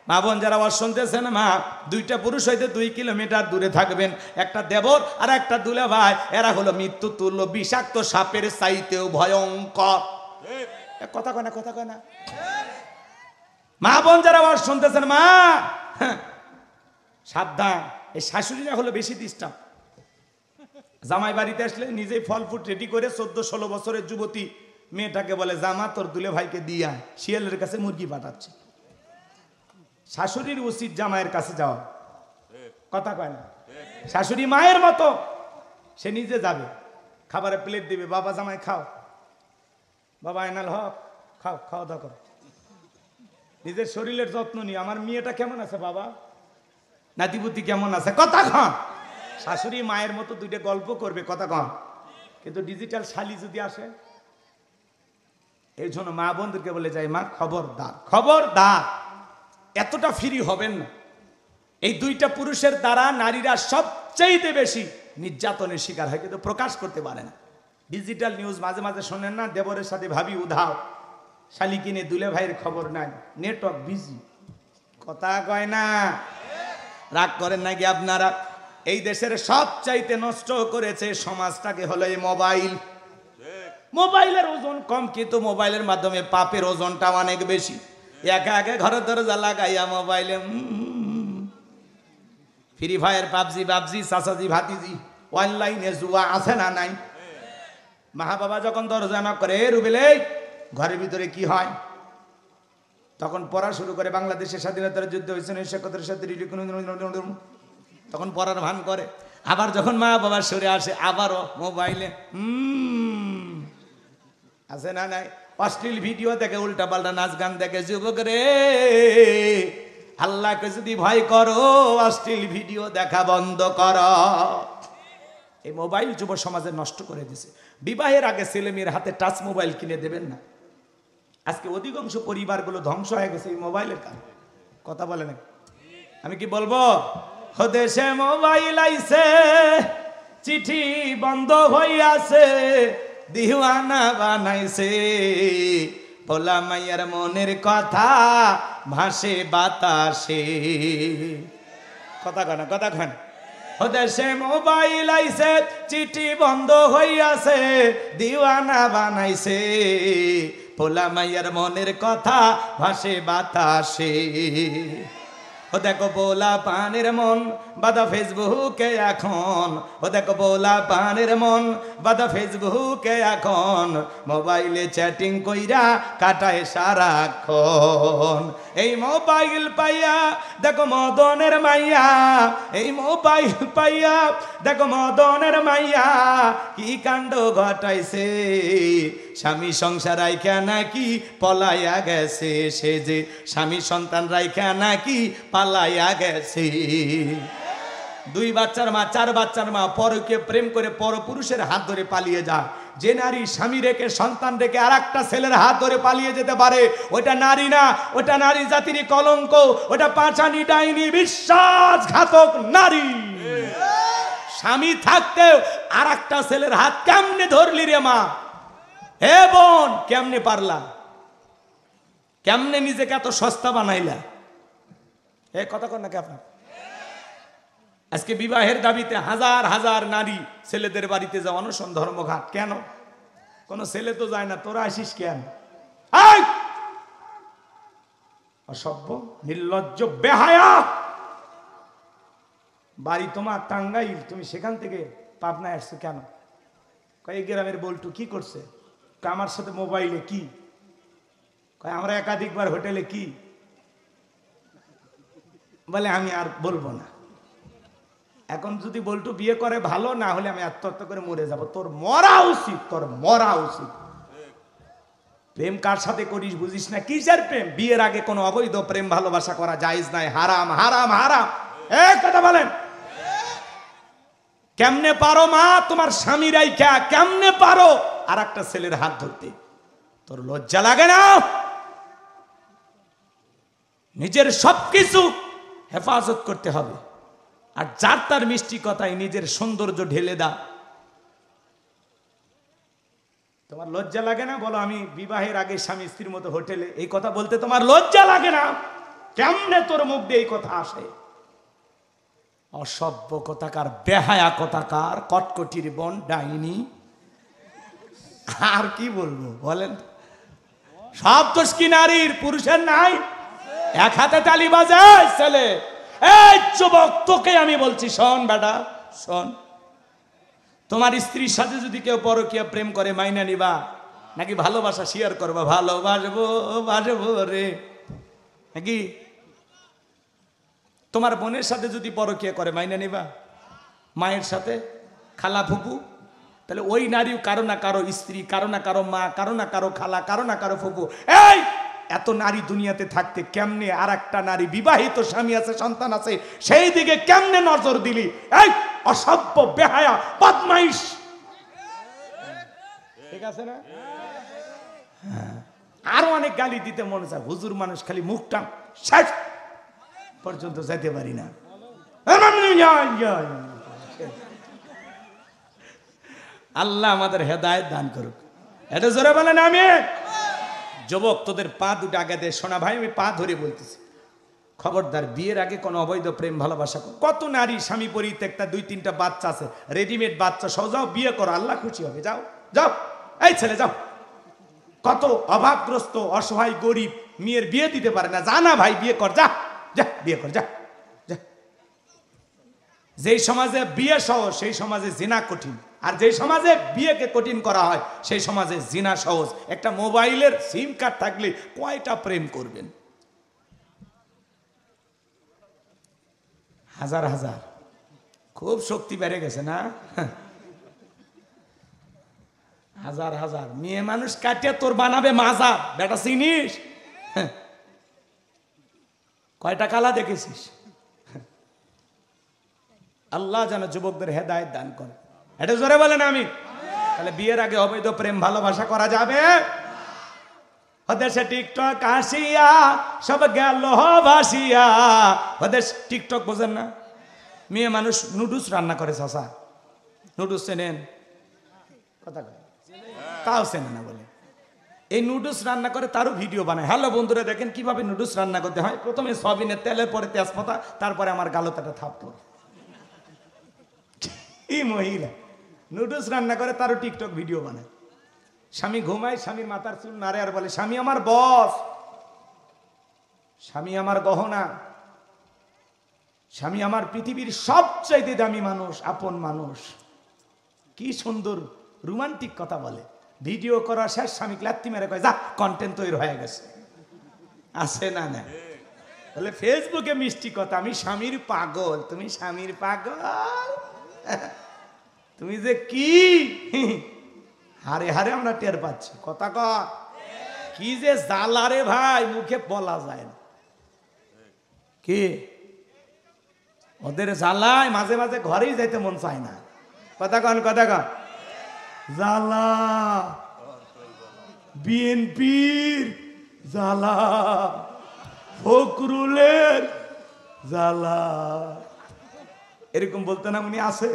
মা বোন যারা শুনতেছেন, মা দুইটা পুরুষ হইতে 2 কিলোমিটার দূরে থাকবেন, একটা দেবর আর একটা দুলা ভাই, এরা হলো মৃত্যু তুল্য, বিষাক্ত সাপের চাইতেও ভয়ঙ্কর। কথা কয় না, কথা কয় না। মা বোন যারা শুনতেছেন, মা সাবধান, এই শাশুড়িরা হলো বেশি ডিস্টার্ব। জামাই বাড়িতে আসলে নিজেই ফল ফুট রেডি করে 14-16 বছরের যুবতী মেয়েটাকে বলে, জামা তোর দুলে ভাইকে দিয়া, শিয়ালের কাছে মুরগি পাঠাচ্ছে। শাশুড়ির উচিত জামাইয়ের কাছে যাওয়া। কথা কয় না? শাশুড়ি মায়ের মতো, সে নিজে যাবে, খাবারের প্লেট দিবে, বাবা জামাই খাও, বাবা আয়নাল হক খাও, খাওয়া দাওয়া করো, নিজের শরীরের যত্ন নিয়ে, আমার মেয়েটা কেমন আছে বাবা, নাতিপুতি কেমন আছে, কথা কন। শাশুড়ি মায়ের মতো 2টা গল্প করবে, কথা কন। কিন্তু ডিজিটাল শালি যদি আসে, এই জন্য মা বন্ধুকে বলে যায়, মা খবরদার, খবরদার, এতটা ফ্রি হবেন না। এই 2টা পুরুষের দ্বারা নারীরা সবচেয়ে বেশি নির্যাতনের শিকার হয়, কিন্তু প্রকাশ করতে পারে না। ডিজিটাল নিউজ মাঝে মাঝে শোনেন না, দেবরের সাথে ভাবি উধাও, শালি কিনে দুলে ভাইয়ের খবর নাই, নেটওয়ার্ক বিজি। কথা কয় না? রাগ করেন নাকি আপনারা? এই দেশের সবচাইতে নষ্ট করেছে সমাজটাকে হলো এই মোবাইল। মোবাইলের ওজন কম, কিন্তু মোবাইলের মাধ্যমে পাপের ওজনটা অনেক বেশি। একা একা ঘরের দরজা লাগাইয়া মোবাইলে ফ্রি ফায়ার, পাবজি, চাচাজি ভাতিজি, অনলাইনে জুয়া আছে না নাই? মা বাবা যখন দরজা নক করে, রুবেল ঘরের ভিতরে কি হয়, তখন পড়া শুরু করে, বাংলাদেশের স্বাধীনতার যুদ্ধ হয়েছে 1971 সালে, তখন পড়ার ভান করে। আবার যখন মা বাবা সরে আসে, আবারও মোবাইলে আছে না নাই? অশ্লীল ভিডিও দেখে, উল্টা পাল্টা নাচ গান দেখে। যুবক রে, আল্লাহকে যদি ভয় করো, অশ্লীল ভিডিও দেখা বন্ধ করো। এই মোবাইল যুব সমাজে নষ্ট করে দিছে। বিবাহের আগে ছেলে মেয়ের হাতে টাচ মোবাইল কিনে দেবেন না। আজকে অধিকাংশ পরিবারগুলো ধ্বংস হয়ে গেছে এই মোবাইলের কারণে। কথা বলে না? আমি কি বলবো? দেশে মোবাইল আইছে, চিঠি বন্ধ হইয়াছে, দিওয়ানা বানাইছে, পোলা মাইয়ার মনের কথা ভাসে বাতাসে। কথা কন, কথা কন। দেশে মোবাইল আইছে, চিঠি বন্ধ হইয়াছে, দিওয়ানা বানাইছে, পোলা মাইয়ার মনের কথা ভাসে বাতাসে। ও দেখো বোলা পানের মন বাদা ফেসবুকে এখন, ও দেখো বোলা পানের মন বাদা ফেসবুকে এখন, মোবাইলে চ্যাটিং কইরা কাটায় সারাক্ষণ। এই মোবাইল পাইয়া দেখো মদনের মাইয়া, এই মোবাইল পাইয়া দেখো মদনের মাইয়া কি কাণ্ড ঘটাইছে। স্বামী সংসার রাইখা নাকি পলাইয়া গেছে, সে যে স্বামী সন্তান রাইখা নাকি পালাইয়া গেছে। 2 বাচ্চার মা 4 বাচ্চার মা পরকে প্রেম করে পরপুরুষের হাত ধরে পালিয়ে যায়। যে নারী স্বামী রেখে সন্তান রেখে আর একটা ছেলের হাত ধরে পালিয়ে যেতে পারে, ওটা নারী না, ওটা নারী জাতির কলঙ্ক, ওটা পাঁচানি ডাইনি বিশ্বাসঘাতক নারী। স্বামী থাকতেও আর একটা ছেলের হাত কেমনে ধরলি রে মা? হে বোন, কেমনে পারলা? কেমনে নিজেকে এত সস্তা বানাইলা? এ কথা কন নাকি আপনার? আজকে বিবাহের দাবিতে হাজার হাজার নারী ছেলেদের বাড়িতে যাও অনশন ধর্মঘাট। কেন? কোন ছেলে তো যায় না, তোরা আসিস কেন? অসভ্য, নির্লজ্জ, বেহায়া। বাড়ি তোমার টাঙ্গাইল, তুমি সেখান থেকে পাবনায় আসছো কেন? কয় গ্রামের বল্টু কি করছে? আমার সাথে মোবাইলে কি? কয় আমরা একাধিকবার হোটেলে কি? বলে আমি আর বলবো না। এখন যদি বল্টু বিয়ে করে ভালো, না হলে আমি আত্মহত্যা করে মরে যাব। তোর মরা উচিত, তোর মরা উচিত। প্রেম কার সাথে করিস বুঝিস না? কিসের প্রেম? বিয়ের আগে কোনো অবৈধ প্রেম ভালোবাসা করা জায়েজ নাই, হারাম হারাম হারাম। এক কথা বলেন। কেমনে পারো মা তোমার স্বামী রাইখা, কেমনে পারো আর একটা ছেলের হাত ধরতে? তোর লজ্জা লাগে না? নিজের সবকিছু হেফাজত করতে হবে, আর যার তার মিষ্টি কথায় নিজের সৌন্দর্য ঢেলে দাও। তোমার লজ্জা লাগে না? বলো আমি বিবাহের আগে স্বামী স্ত্রীর মতো হোটেলে, এই কথা বলতে তোমার লজ্জা লাগে না? কেমনে তোর মুখ দিয়ে এই কথা আসে? অসভ্য কথাকার, বেহায়া কথাকার, কটকটির বোন, ডাইনি। আর কি বলবো বলেন? সব দোষ কি নারীর? পুরুষের নাই? এক হাতে তালি বাজায় ছেলে। এই যুবক, তোকে আমি বলছি, শোন বেটা শোন, তোমার স্ত্রীর সাথে যদি কেউ পরকীয়া প্রেম করে মাইনা নিবা নাকি ভালোবাসা শেয়ার করবা? ভালোবাসবো বাসবো রে নাকি? তোমার বোনের সাথে যদি পরকীয়া করে মাইনা নিবা? মায়ের সাথে, খালা ফুপু, তাহলে ওই নারীও কারো না কারো স্ত্রী, কারো না কারো মা, কারো না কারো খালা, কারো না কারো ফুপু। এই এত নারী দুনিয়াতে থাকতে কেমনে আর একটা নারী বিবাহিত স্বামী আছে, সন্তান আছে, সেই দিকে কেমনে নজর দিলি? এই অসভ্য, বেহায়া, বদমাইশ। ঠিক আছে না? আরো অনেক গালি দিতে মনে চায়। হুজুর মানুষ, খালি মুখটা শেষ পর্যন্ত যেতে পারি না। আল্লাহ আমাদের হেদায়েত দান করুক। এটা জোরে বলেন আমিন। যুবক, তোদের পা দুটো আগে দে। শোনা ভাই, আমি পা ধরে বলতেছি, খবরদার বিয়ের আগে কোনো অবৈধ প্রেম ভালোবাসা। কত নারী স্বামী পরিত্যক্তা, 2-3টা বাচ্চা আছে, রেডিমেড বাচ্চা সহ, যাও বিয়ে করো, আল্লাহ খুশি হবে। যাও যাও, এই ছেলে যাও। কত অভাবগ্রস্ত, অসহায়, গরিব মেয়ের বিয়ে দিতে পারে না, জানা ভাই বিয়ে কর, যা যা বিয়ে কর, যা যা। যেই সমাজে বিয়ে সহজ সেই সমাজে জিনা কঠিন, আর যেই সমাজে বিয়েকে কঠিন করা হয় সেই সমাজে জিনা সহজ। একটা মোবাইলের সিম কার্ড থাকলে কয়টা প্রেম করবেন? হাজার হাজার। খুব শক্তি বেড়ে গেছে না? হাজার হাজার মেয়ে মানুষ কাটিয়ে তোর বানাবে মাজার, বেটা চিনিস? কয়টা কালা দেখেছিস? আল্লাহ যেন যুবকদের হেদায়েত দান করে। এটা জোরে বলেন আমি। তাহলে বিয়ের আগে অবৈধ প্রেম ভালোবাসা করা যাবে? ওদেশে টিকটক আসিয়া সব গেল ভাসিয়া। ওদেশ টিকটক বোঝেন না? মেয়ে মানুষ নুডলস রান্না করে, চাচা নুডলস চেনেন? কথা তাও চেনে না বলে। এই নুডলস রান্না করে, তারও ভিডিও বানায়। হ্যালো বন্ধুরা, দেখেন কিভাবে নুডলস রান্না করতে হয়। প্রথমে সয়াবিনের তেলের, পরে তেজপাতা, তারপরে আমার গালতাটা থাপ্পড়। এই মহিলা নুডলস রান্না করে, তারও টিকটক ভিডিও বানায়। স্বামী ঘুমায়, স্বামীর মাথার চুল নাড়ে আর বলে স্বামী আমার বস, স্বামী আমার গহনা, স্বামী আমার পৃথিবীর সবচাইতে দামি মানুষ, আপন মানুষ। কি সুন্দর রোমান্টিক কথা বলে। ভিডিও করা শেষ, স্বামী লাত্তি মেরে কয় যা কন্টেন্ট তৈরি হয়ে গেছে। আছে না না? বলে ফেসবুকে মিষ্টি কথা, আমি স্বামীর পাগল। তুমি স্বামীর পাগল? তুমি যে কি হারে হারে আমরা টের পাচ্ছি। কথা কর কি যে জ্বালা রে ভাই, মুখে বলা যায় না। কি ওদের জ্বালায় মাঝে মাঝে ঘরেই যাইতে মন চায় না। কথা কন, কথা কন। জ্বালা বিএনপির জ্বালা, ফখরুলের জ্বালা, এরকম বলতে না উনি আছে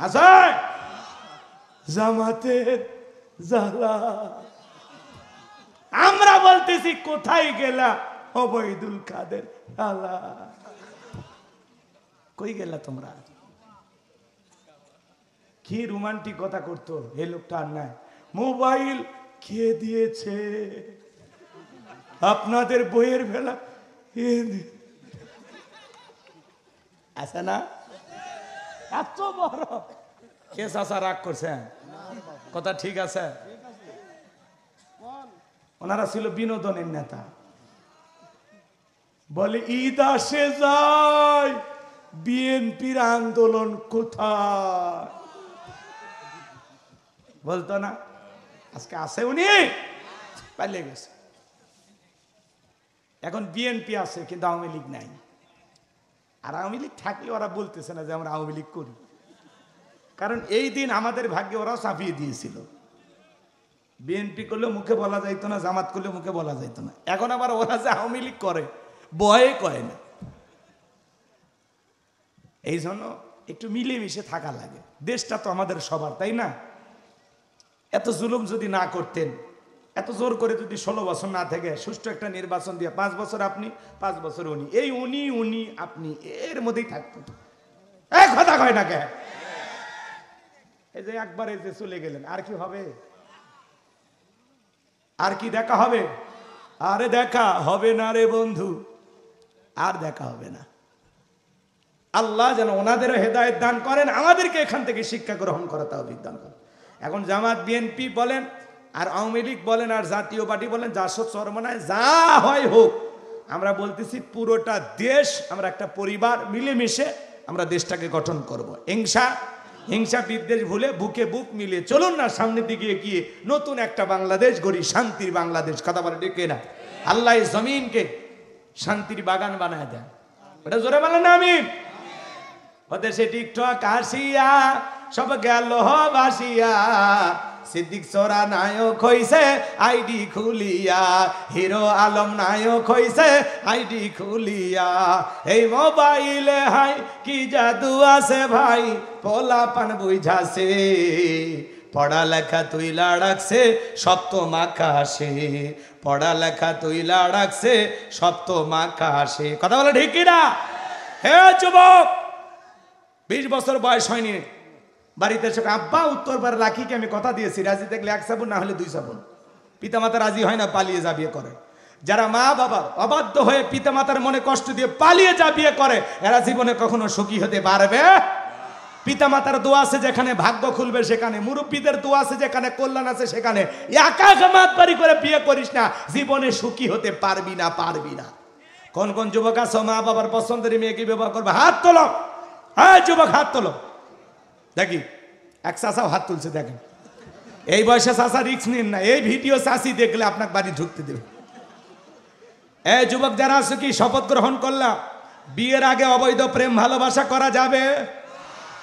আছে। জামাতের জ্বালা। আমরা বলতেছি কোথায় গেলা ওবায়দুল কাদের জ্বালা, কই গেলা তোমরা? কি রোমান্টিক কথা করতো এই লোকটা। আর নাই মোবাইল কে দিয়েছে আপনাদের বইয়ের বেলা আছে না? এত বড় কে চাচা রাগ করছেন? কথা ঠিক আছে। ওনারা ছিল বিনোদনের নেতা। বলে ঈদ আসে যায়, বিএনপির আন্দোলন কোথায়? বলতো না? আজকে আছে উনি পালিয়ে গেছে। এখন বিএনপি আছে কিন্তু আওয়ামী লীগ নাই। আর আওয়ামী লীগ থাকলে ওরা বলতেছে না যে আমরা আওয়ামী লীগ করি, কারণ এই দিন আমাদের ভাগ্যে ওরাও চাপিয়ে দিয়েছিল। বিএনপি করলেও মুখে বলা যাইতো না, জামাত করলেও মুখে বলা যাইতো না। এখন আবার ওরা যে আওয়ামী লীগ করে ভয়ে কয় না। এই জন্য একটু মিলেমিশে থাকা লাগে। দেশটা তো আমাদের সবার, তাই না? এত জুলুম যদি না করতেন, এত জোর করে যদি 16 বছর না থেকে সুষ্ঠু একটা নির্বাচন দিয়ে 5 বছর আপনি 5 বছর উনি, এই উনি আপনি এর মধ্যেই থাকতেন। এক কথা কয় না কে? এই যে একবারে যে চলে গেলেন, আর কি হবে? আর কি দেখা হবে? আরে দেখা হবে না রে বন্ধু, আর দেখা হবে না। আল্লাহ যেন ওনাদেরও হেদায়েত দান করেন, আমাদেরকে এখান থেকে শিক্ষা গ্রহণ করা তৌফিক দান করেন। এখন জামাত বিএনপি বলেন আর আওয়ামী লীগ বলেন আর জাতীয় পার্টি বলেন, জাসদ চরমনায় যা হয় হোক, আমরা বলতেছি পুরোটা দেশ আমরা একটা পরিবার, মিলেমিশে আমরা দেশটাকে গঠন করব। হিংসা বিদ্বেষ ভুলে বুকে বুক মিলিয়ে চলুন না সামনের দিকে এগিয়ে নতুন একটা বাংলাদেশ গড়ি, শান্তির বাংলাদেশ। কথা বলে ডেকে না, আল্লাহ জমিনকে শান্তির বাগান বানায় দেন। ওটা জোরে বলেন আমিন। ওদেশে টিকটক আসিয়া সব গেল বাসিয়া, সিদ্দিক সোরা নায়ক হইছে আইডি খুলিয়া, হিরো আলম নায়ক হইছে আইডি খুলিয়া। এই মোবাইলে হাই কি জাদু আছে ভাই, পোলা পান বুঝাছে, পড়ালেখা তুইলা রাখছে সপ্ত মাকাশে, পড়ালেখা তুইলা রাখছে সপ্ত মাকাশে। কথা বলে ঠিক কিনা? হে যুবক, 20 বছর বয়স হয়নি, বাড়িতে এসে আব্বা উত্তরবার লাখিকে আমি কথা দিয়েছি, রাজি দেখলে 1 সাবুন না হলে 2 সাবুন। পিতামাতা রাজি হয় না, পালিয়ে যা বিয়ে করে। যারা মা বাবা অবাধ্য হয়ে পিতামাতার মনে কষ্ট দিয়ে পালিয়ে যা বিয়ে করে, এরা জীবনে কখনো সুখী হতে পারবে। পিতামাতার দোয়া আছে যেখানে ভাগ্য খুলবে সেখানে, মুরব্বীদের দোয়া আছে যেখানে কল্যাণ আছে সেখানে। একা মাতবাড়ি করে বিয়ে করিস না, জীবনে সুখী হতে পারবি না, পারবি না। কোন কোন যুবক আছে মা বাবার পছন্দের মেয়েকে বিবাহ করবে? হাত তোলো। হ্যাঁ যুবক, হাত তোলো। দেখি এক চাষাও হাত তুলছে, দেখেন। এই বয়সে চাষা রিস্ক নিন না, এই ভিডিও চাষি দেখলে আপনাকে বাড়ি ঢুকতে দেবে। এই যুবক যারা আছে কি শপথ গ্রহণ করলাম, বিয়ের আগে অবৈধ প্রেম ভালোবাসা করা যাবে?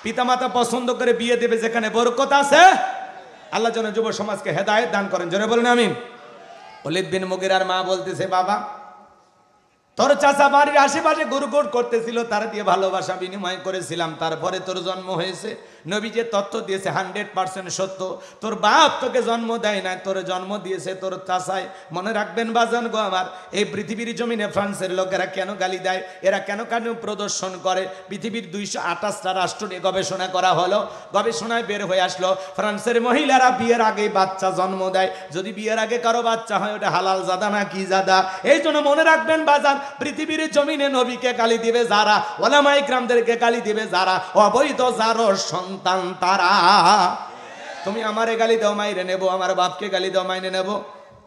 পিতামাতা পছন্দ করে বিয়ে দেবে যেখানে বরকত আছে। আল্লাহ যেন যুব সমাজকে হেদায়েত দান করেন, জোরে বলেন আমিন। ওলীদ বিন মুগীরার মা বলতেছে, বাবা তোর চাচা বাড়ির আশেপাশে গুড়গুড় করতেছিল, তার দিয়ে ভালোবাসা বিনিময় করেছিলাম, তারপরে তোর জন্ম হয়েছে। নবী যে তথ্য দিয়েছে 100% সত্য। তোর বাপ তোকে জন্ম দেয় না, তোর জন্ম দিয়েছে তোর চাচাই। মনে রাখবেন বাজান গো আমার, এই পৃথিবীর জমিনে ফ্রান্সের লোকেরা কেন গালি দেয়, এরা কেন কেন প্রদর্শন করে? পৃথিবীর 228টা রাষ্ট্র নিয়ে গবেষণা করা হলো, গবেষণায় বের হয়ে আসলো ফ্রান্সের মহিলারা বিয়ের আগে বাচ্চা জন্ম দেয়। যদি বিয়ের আগে কারো বাচ্চা হয়, ওটা হালাল জাদা না কি জাদা? এই জন্য মনে রাখবেন বাজান, পৃথিবীর জমিনে নবীকে গালি দিবে যারা, ওলামায়ে কিরামদেরকে গালি দিবে যারা, অবৈধ যার সন্তান তারা। তুমি আমারে গালি দাও মাইরে নেব, আমার বাপকে গালি দাও মাইনে নেব,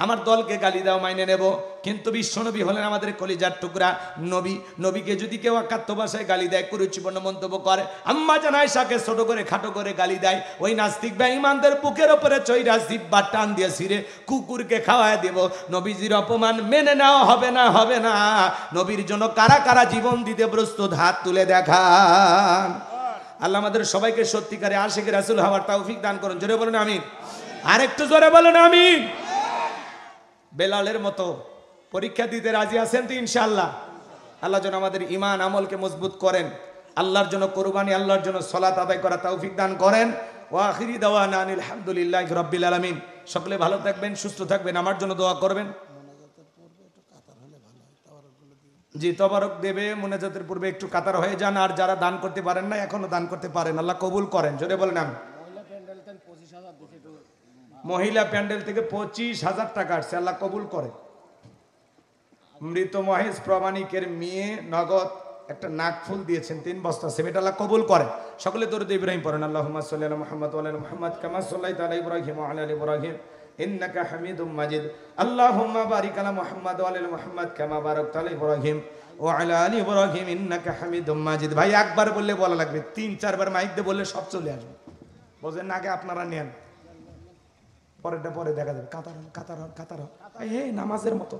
আমার দলকে গালি দাও মাইনে নেব, কিন্তু বিশ্বনবী হলেন আমাদের কলিজার টুকরা নবী। নবীকে যদি কেউ অকাত্য ভাষায় গালি দেয়, কুরুচিপূর্ণ মন্তব্য করে, আম্মা জান আয়েশাকে ছোট করে খাটো করে গালি দেয়, ওই নাস্তিক বেঈমানদের বুকের উপরে চৈরা জিহ্বা টান দিয়ে ছিঁড়ে কুকুরকে খাওয়ায় দেব। নবীজির অপমান মেনে নেওয়া হবে না, হবে না। নবীর জন্য কারা কারা জীবন দিতে প্রস্তুত, হাত তুলে দেখান। আল্লাহ আমাদের সবাইকে সত্যিকারে আশিক রাসূল হওয়ার তৌফিক দান করুন। জোরে বলেন আমিন। আরেকটু জোরে বলেন আমিন। বেলালের মতো পরীক্ষা দিতে রাজি আছেন তো ইনশাআল্লাহ? আল্লাহ যেন আমাদের ঈমান আমলকে মজবুত করেন, আল্লাহর জন্য কুরবানি, আল্লাহর জন্য সালাত আদায় করা তৌফিক দান করেন। ওয়া আখিরি দাওয়ানা আনিল হামদুলিল্লাহি রাব্বিল আলামিন। সকলে ভালো থাকবেন, সুস্থ থাকবেন, আমার জন্য দোয়া করবেন। জি, তবারক দেবে, মুনাজাতের পূর্বে একটু কাতার হয়ে যান। আর যারা দান করতে পারেন না, এখনো দান করতে পারেন, আল্লাহ কবুল করেন। জোরে বলেন আমিন। মহিলা প্যান্ডেল থেকে 25,000 টাকা আসছে, আল্লাহ কবুল করে। মৃত মহেশ প্রামাণিকের মেয়ে নগদ একটা নাকফুল দিয়েছেন 3 বস্তা সিমেন্ট, আল্লাহ কবুল করে। সকলে দরুদ ইব্রাহিম পড়েন। আল্লাহুম্মা সাল্লি আলা মুহাম্মদ ওয়া আলা মুহাম্মদ কামা সাল্লাইতা আলা ইব্রাহিম ওয়া আলা আলি ইব্রাহিম ইন্নাকা হামিদুম মাজিদ। আল্লাহুম্মা বারিক আলা মুহাম্মদ ওয়া আলা মুহাম্মদ কামা বারাকতা আলা ইব্রাহিম ওয়া আলা আলি ইব্রাহিম ইন্নাকা হামিদুম মাজিদ। ভাই একবার বললে বলা লাগবে, 3-4 বার মাইক দিয়ে বললে সব চলে আসবে। বুঝেন না? আগে আপনারা নেন, পরেরটা পরে দেখা যাবে। কাতার হন, কাতার হন, কাতার হন। এই নামাজের মতো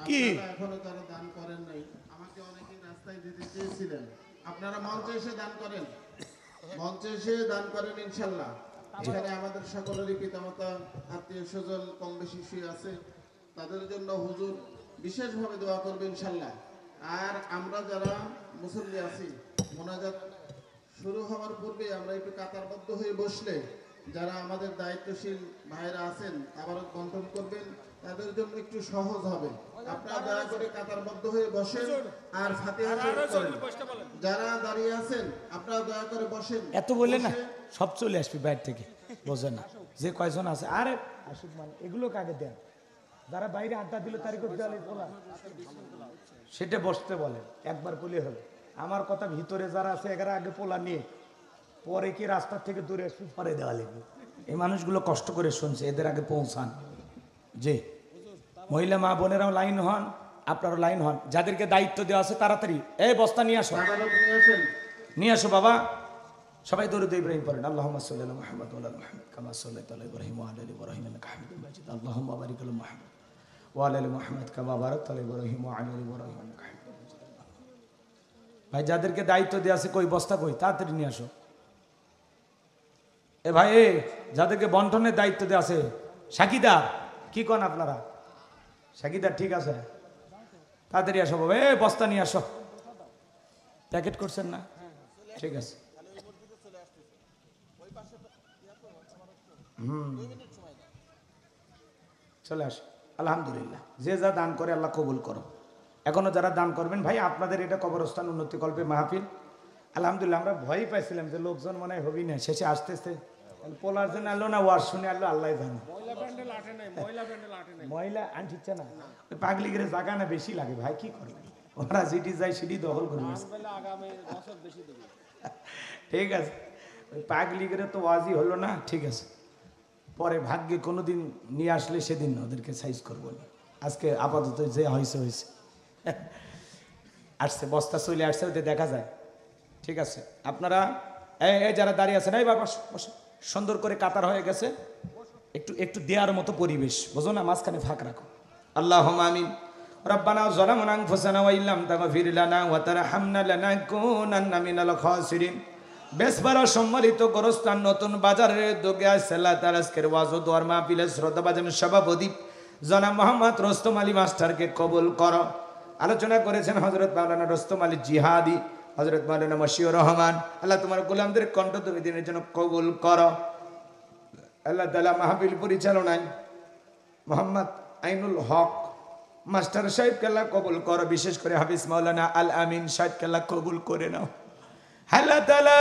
কি এখনো যারা দান করেন নাই, আমাকে অনেকে রাস্তায় দিতে চেয়েছিলেন, আপনারা মঞ্চে এসে দান করেন, মঞ্চে এসে দান করেন ইনশাল্লাহ। এখানে আমাদের সকলেরই পিতামাতা, আত্মীয় স্বজন কম বেশি শুয়ে আছে, তাদের জন্য হুজুর বিশেষভাবে দোয়া করবে ইনশাল্লাহ। আর আমরা যারা মুসল্লি আছি, মোনাজাত শুরু হওয়ার পূর্বে আমরা একটু কাতারবদ্ধ হয়ে বসলে যারা আমাদের দায়িত্বশীল ভাইরা আছেন তাবারক বন্টন করবেন, তাদের জন্য একটু সহজ হবে। আপনারা দয়া করে কাতারবদ্ধ হয়ে বসেন আর ফাতিহা শরীফ করেন। যারা দাঁড়িয়ে আছেন আপনারা দয়া করে বসেন। এত বললে না সব চলে আসবে বাইরে থেকে, বোঝে না যে কয়জন আছে। আরে আসুক, মানে এগুলো কাকে দেন, যারা বাইরে আড্ডা দিল তারই করতে হলে বলা, সেটা বসতে বলে, একবার বলে হলো। আমার কথা ভিতরে যারা আছে এগারা আগে পোলা নিয়ে পরে কি রাস্তার থেকে দূরে আসবে, পরে দেওয়া লাগবে। এই মানুষগুলো কষ্ট করে শুনছে, এদের আগে পৌঁছান। যে মহিলা মা বোনেরাও লাইন হন, আপনারও লাইন হন। যাদেরকে দায়িত্ব দেওয়া আছে তাড়াতাড়ি এই বস্তা নিয়ে আসো, নিয়ে আসো বাবা। সবাই দরুদ ইব্রাহিম পড়েন। আল্লাহুম্মা সাল্লি আলা মুহাম্মদ ওয়া আলা মুহাম্মদ কামা সাল্লাইতা আলা ইব্রাহিম ওয়া আলা আলি ইব্রাহিম ইন্নাকা হামিদুম মাজিদ। আল্লাহুম্মা বারিক আলা মুহাম্মদ ওয়া আলা আলি মুহাম্মদ কামা বারাকতা আলা ইব্রাহিম ওয়া আলা আলি ইব্রাহিম ইন্নাকা হামিদুম মাজিদ। ভাই যাদেরকে দায়িত্ব দেওয়া আছে কই বস্তা কই, তাড়াতাড়ি নিয়ে আসো। এ ভাই, যাদেরকে বন্টনের দায়িত্ব দেওয়া আছে, সাকিদা কি কন আপনারা? সাকিদা ঠিক আছে, তাড়াতাড়ি আসো বাবা। এ বস্তা নিয়ে আসো। প্যাকেট করছেন না? ঠিক আছে। চলে আসো। আলহামদুলিল্লাহ, যে যা দান করে আল্লাহ কবুল করো। এখনো যারা দান করবেন ভাই, আপনাদের এটা কবরস্থান উন্নতি কল্পে মাহফিল। আলহামদুলিল্লাহ, আমরা ভয়ই পাইছিলাম যে লোকজন মনে হয় হবি না, শেষে আসতেছে পোলার জন্য আলো না ওয়ার শুনে আলো, আল্লাহ জানে। মহিলা আনঠিচ্ছে না, ওই পাগলিগের জায়গা না বেশি লাগে ভাই, কি করবে ওরা, যেটি যায় সেটি দখল করবে। ঠিক আছে, ওই পাগলিগের তো ওয়াজি হলো না, ঠিক আছে, পরে ভাগ্যে কোনোদিন নিয়ে আসলে সেদিন ওদেরকে সাইজ করবো না। আজকে আপাতত যে হয়েছে হয়েছে। আসছে বস্তা চলে আসছে, ওদের দেখা যায়। ঠিক আছে, আপনারা এই যারা দাঁড়িয়ে আছেন, এই বাবা বসে, সুন্দর করে কাতার হয়ে গেছে, একটু একটু দেওয়ার মতো পরিবেশ, বুঝো না, মাঝখানে ফাঁক রাখো। আল্লাহুম্মা আমিন। রব্বানা যালামনা আনফুসানা ওয়া ইল্লাম তাগফির লানা ওয়া তারহামনা লানাকুনান্না মিনাল খাসিরিন। বেসবার সম্মানিত গোরস্থান নতুন বাজারের উদ্যোগে আল্লাহ তাআলা আজকের ওয়াজ ও দোয়ার মাহফিলের শ্রদ্ধাভাজন সভাপতি জনাব মোহাম্মদ রোস্তম আলী মাস্টারকে কবুল করো। আলোচনা করেছেন হযরত মাওলানা রুস্তম আলী জিহাদি, হযরত মাওলানা মশিউর রহমান। আল্লাহ তোমার গোলামদের কণ্ঠ তুমি দিনের জন্য কবুল করো। আল্লাহ তাআলা মাহফিল পরিচালনায় মোহাম্মদ আইনুল হক মাস্টার সাহেবকে আল্লাহ কবুল করো, বিশেষ করে হাফিজ মাওলানা আল আমিন সাহেবকে আল্লাহ কবুল করে নাও। আল্লাহ তাআলা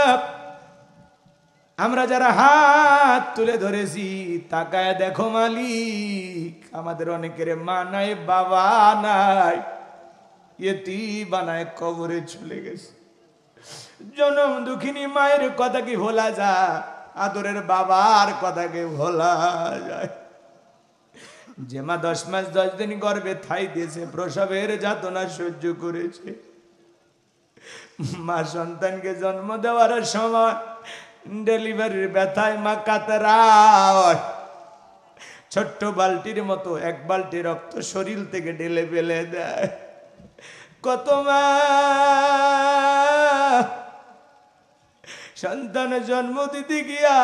আমরা যারা হাত তুলে ধরেছি তাকায় দেখো মালিক, আমাদের অনেকের মা নাই, বাবা নাই, ইয়েতিম বানায় কবরে চলে গেছে। জনম দুঃখিনী মায়ের কথা কি ভোলা যায়? আদরের বাবার কথা কি ভোলা যায়? যে মা 10 মাস 10 দিন গর্ভে ঠাই দিয়েছে, প্রসবের যাতনা সহ্য করেছে, মা সন্তানকে জন্ম দেওয়ার সময় ডেলিভারির ব্যথায় মা কাতরায়, ছোট্ট বালতির মতো 1 বালতি রক্ত শরীর থেকে ঢেলে ফেলে দেয়। কত মা সন্তান জন্ম দিতে গিয়া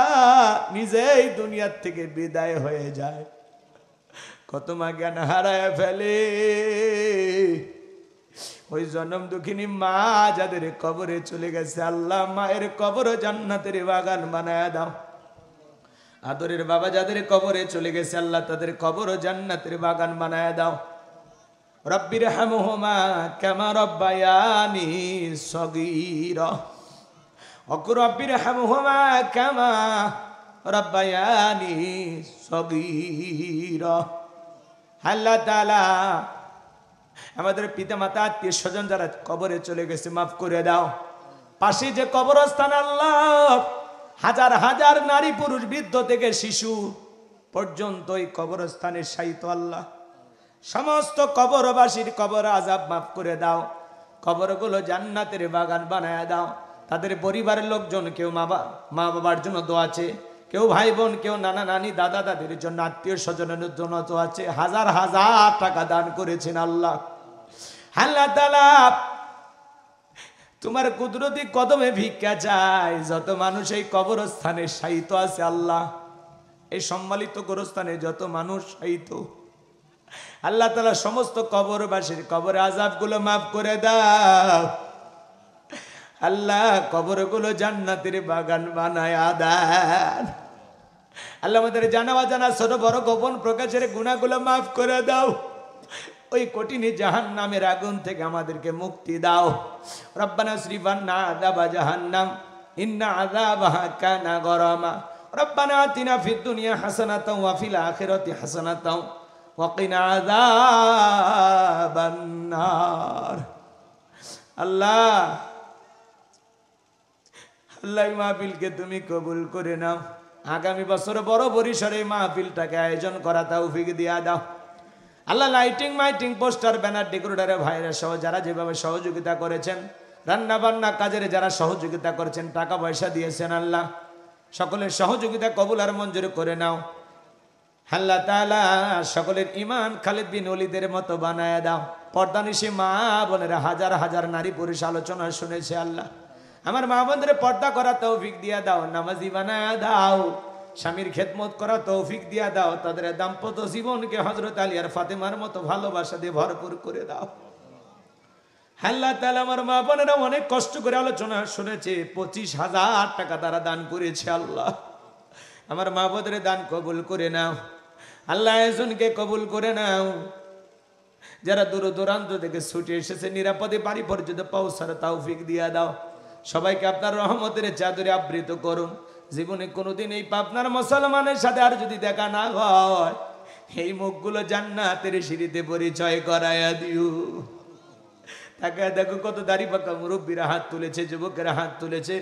নিজেই দুনিয়ার থেকে বিদায় হয়ে যায়, কত মা জ্ঞান হারায় ফেলে। ওই জনম দুঃখিনী মা যাদের কবরে চলে গেছে, আল্লাহ মায়ের কবর জান্নাতের বাগান বানায় দাও। আদরের বাবা যাদের কবরে চলে গেছে, আল্লাহ তাদের কবর জান্নাতের বাগান বানায় দাও। রব্বির হামহুমা কামা রব্বায়ানি সগীরা, ওয়া রব্বির হামহুমা কামা রব্বায়ানি সগীরা। আল্লাহ তাআলা আমাদের পিতা মাতা আত্মীয় স্বজন যারা কবরে চলে গেছে মাফ করে দাও। পাশে যে কবরস্থান আল্লাহ, হাজার হাজার নারী পুরুষ বৃদ্ধ থেকে শিশু পর্যন্ত এই কবরস্থানের শায়িত আল্লাহ, সমস্ত কবরবাসীর কবর আযাব মাফ করে দাও। কবরগুলো জান্নাতের বাগান বানায় দাও। তাদের পরিবারের লোকজন, কেউ মা বাবার জন্য দোয়া আছে, কেউ ভাই বোন, কেউ নানা নানি দাদা দাদির জন্য, আত্মীয় স্বজনের জন্য তো আছে, হাজার হাজার টাকা দান করেছেন আল্লাহ। আল্লাহ তাআলা তোমার কুদরতি কদমে ভিক্ষা চাই। যত মানুষ এই কবরস্থানে শায়িত আছে আল্লাহ, এই সম্মানিত কবরস্থানে যত মানুষ শায়িত, আল্লাহ তাআলা সমস্ত কবরবাসীর কবর আযাবগুলো মাফ করে দাও। আল্লাহ কবরগুলো জান্নাতের বাগান বানায় দেন। আল্লাহ আমাদের জানা অজানা ছোট বড় গোপন প্রকাশের গুনাহগুলো মাফ করে দাও। ওই কঠিন জাহান্নামের আগুন থেকে আমাদেরকে মুক্তি দাও। রব্বানা সরিফান্না আযাবা জাহান্নাম ইন্না আযাবাহা কানা গরামা। রব্বানা আতিনা ফিদ দুনিয়া হাসানাতাও ওয়া ফিল আখিরাতি হাসানাতাও ওয়া কিনা আযাবান নার। আল্লাহ আল্লাহ মাহফিলকে তুমি কবুল করে নাও। আগামী বছর বড় পরিসরে মাহফিলটাকে আয়োজন করা তৌফিক দিয়া দাও আল্লাহ। লাইটিং মাইটিং পোস্টার ব্যানার ডেকোরেটরে ভাইরা সহ যারা যেভাবে সহযোগিতা করেছেন, রান্না বান্না কাজের যারা সহযোগিতা করেছেন, টাকা পয়সা দিয়েছেন, আল্লাহ সকলের সহযোগিতা কবুল আর মঞ্জুর করে নাও। আল্লাহ তাআলা সকলের ঈমান খালিদ বিন ওলীদের মতো বানায় দাও। পর্দানিশী মা বোনেরা হাজার হাজার নারী পুরুষ আলোচনা শুনেছে আল্লাহ, আমার মা বোনদের পর্দা করা তৌফিক দিয়া দাও, নামাজি বানায় দাও, স্বামীর খেদমত করা তৌফিক দিয়া দাও, তাদের দাম্পত্য জীবনকে হযরত আলী আর ফাতেমার মতো ভালোবাসা দিয়ে ভরপুর করে দাও। আল্লাহ তাআলা আমার মা বোনেরা অনেক কষ্ট করে আলোচনা শুনেছে, 25,000 টাকা তারা দান করেছে আল্লাহ। আমার মা বোনদের দান কবুল করে নাও আল্লাহ, আয়োজনকে কবুল করে নাও। যারা দূর দূরান্ত থেকে ছুটে এসেছে নিরাপদে বাড়ি পর্যন্ত পৌঁছার তৌফিক দিয়া দাও। সবাইকে আপনার রহমতের চাদরে আবৃত করুন। জীবনে কোনোদিন এই পাবনার মুসলমানের সাথে আর যদি দেখা না হয়, এই মুখগুলো জান্নাতের সিঁড়িতে পরিচয় করায়া দিও। তাকে দেখো কত দাড়ি পাকা মুরব্বীরা হাত তুলেছে, যুবকেরা হাত তুলেছে,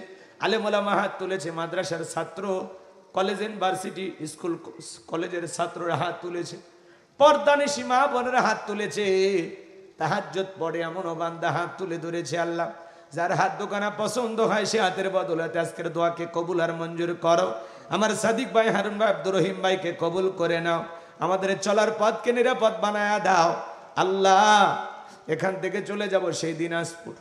আলেম ওলামা হাত তুলেছে, মাদ্রাসার ছাত্র, কলেজ ইউনিভার্সিটি স্কুল কলেজের ছাত্ররা হাত তুলেছে, পর্দানিশী মা বোনেরা হাত তুলেছে, তাহাজ্জুদ পড়ে এমন বান্দা হাত তুলে ধরেছে আল্লাহ। যার হাত দোকানা পছন্দ হয় সে হাতের বদলাতে আজকের দোয়াকে কবুল আর মঞ্জুর করো। আমার সাদিক ভাই, হারুন ভাই, আব্দুর রহিম ভাইকে কবুল করে নাও। আমাদের চলার পথকে নিরাপদ বানায়া দাও আল্লাহ। এখান থেকে চলে যাব সেই দিনাজপুর,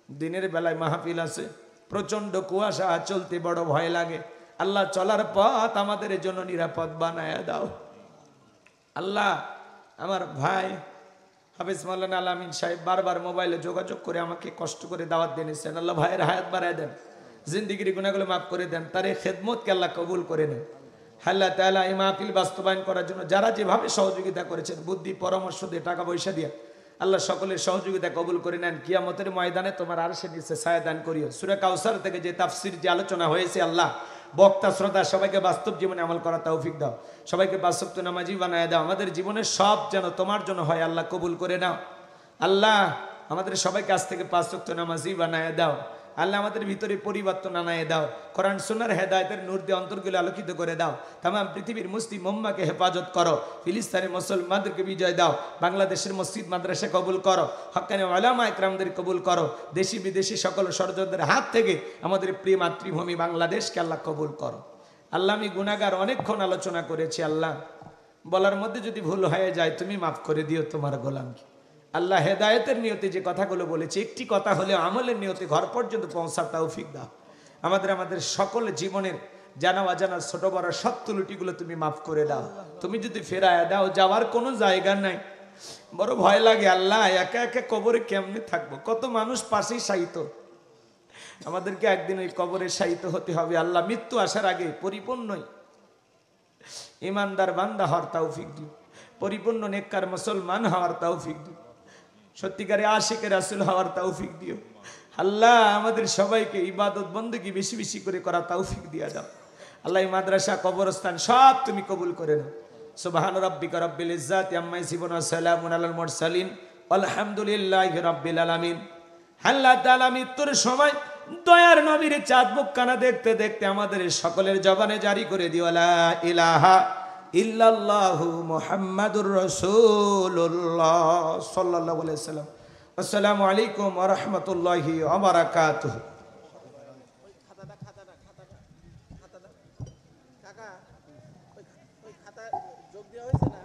দিনের বেলায় মাহফিল আছে, প্রচন্ড কুয়াশা, চলতে বড় ভয় লাগে আল্লাহ। চলার পথ আমাদের জন্য নিরাপদ বানায়া দাও আল্লাহ। আমার ভাই হাফেজ মাওলানা আলামিন সাহেব বারবার মোবাইলে যোগাযোগ করে আমাকে কষ্ট করে দাওয়াত দিয়েছেন। আল্লাহ ভাইয়ের হায়াত বাড়ায় দেন, জিন্দিগির গুনাহগুলো মাফ করে দেন, তার এই খেদমতকে আল্লাহ কবুল করে নেন। আল্লাহ তাআলা এই মাহফিল বাস্তবায়ন করার জন্য যারা যেভাবে সহযোগিতা করেছেন, বুদ্ধি পরামর্শ দিয়ে, টাকা পয়সা দিয়ে, আল্লাহ সকলের সহযোগিতা কবুল করে নেন। কিয়ামতের ময়দানে তোমার আরশের নিচে ছায়া দান করিও। সূরা কাউসার থেকে যে তাফসীর যে আলোচনা হয়েছে, আল্লাহ বক্তা শ্রোতা সবাইকে বাস্তব জীবনে আমল করার তৌফিক দাও, সবাইকে বাস্তব নামাজি বানায় দাও। আমাদের জীবনের সব যেন তোমার জন্য হয়, আল্লাহ কবুল করে নাও। আল্লাহ আমাদের সবাইকে আজ থেকে 5 ওয়াক্ত নামাজি বানায় দাও। আল্লাহ আমাদের ভিতরে পরিবর্তন আনায় দাও। কোরআন সুন্নাহর হেদায়েতের নূর দিয়ে অন্তরগুলো আলোকিত করে দাও। তামাম পৃথিবীর মুসলিম উম্মাহকে হেফাজত করো। ফিলিস্তিনের মুসলমানদেরকে বিজয় দাও। বাংলাদেশের মসজিদ মাদ্রাসা কবুল করো। হক্কানি উলামা ইকরামদের কবুল করো। দেশি বিদেশি সকল ষড়যন্ত্রের হাত থেকে আমাদের প্রিয় মাতৃভূমি বাংলাদেশকে আল্লাহ কবুল করো। আল্লাহ আমি গুনাহগার, অনেকক্ষণ আলোচনা করেছি। আল্লাহ বলার মধ্যে যদি ভুল হয়ে যায় তুমি মাফ করে দিও তোমার গোলামকে। আল্লাহ হেদায়েতের নিয়তে যে কথাগুলো বলেছে, একটি কথা হলে আমলের নিয়তে ঘর পর্যন্ত পৌঁছার তৌফিক দাও। আমাদের সকল জীবনের জানা অজানা ছোট বড় সব ত্রুটিগুলো তুমি মাফ করে দাও। তুমি যদি ফেরায় দাও, যাওয়ার কোনো জায়গা নাই, বড় ভয় লাগে। আল্লাহ একা একা কবরে কেমনে থাকবো? কত মানুষ পাশেই শায়িত, আমাদেরকে একদিন ওই কবরে শায়িত হতে হবে। আল্লাহ মৃত্যু আসার আগে পরিপূর্ণই ইমানদার বান্দা হওয়ার তৌফিক দিও, পরিপূর্ণ নেককার মুসলমান হওয়ার তৌফিক দিও, সত্যিকারে আশিকে রাসূল হওয়ার তৌফিক দিও। আল্লাহ আমাদের সবাইকে ইবাদত বন্দেগী বেশি বেশি করে করা তৌফিক দিয়া দাও। আল্লাহ এই মাদ্রাসা কবরস্থান সব তুমি কবুল করে নাও। সুবহান রাব্বিকা রাব্বিল ইজ্জাতি আম্মা ইয়াসিফুন ওয়া সালামুন আলাল মুরসালিন আলহামদুলিল্লাহি রাব্বিল আলামিন। আল্লাহ তাআলা মৃত্যুর সময় দয়ার নবীর চাঁদ মুখখানা দেখতে দেখতে আমাদের সকলের জবানে জারি করে দিও লা ইলাহা ইল্লাল্লাহু মুহাম্মাদুর রাসূলুল্লাহ সাল্লাল্লাহু আলাইহি ওয়াসাল্লাম। আসসালামু আলাইকুম ওয়া রাহমাতুল্লাহি ওয়া বারাকাতুহু। কাকা ওই খাতা যোগ দেওয়া হয়েছে না?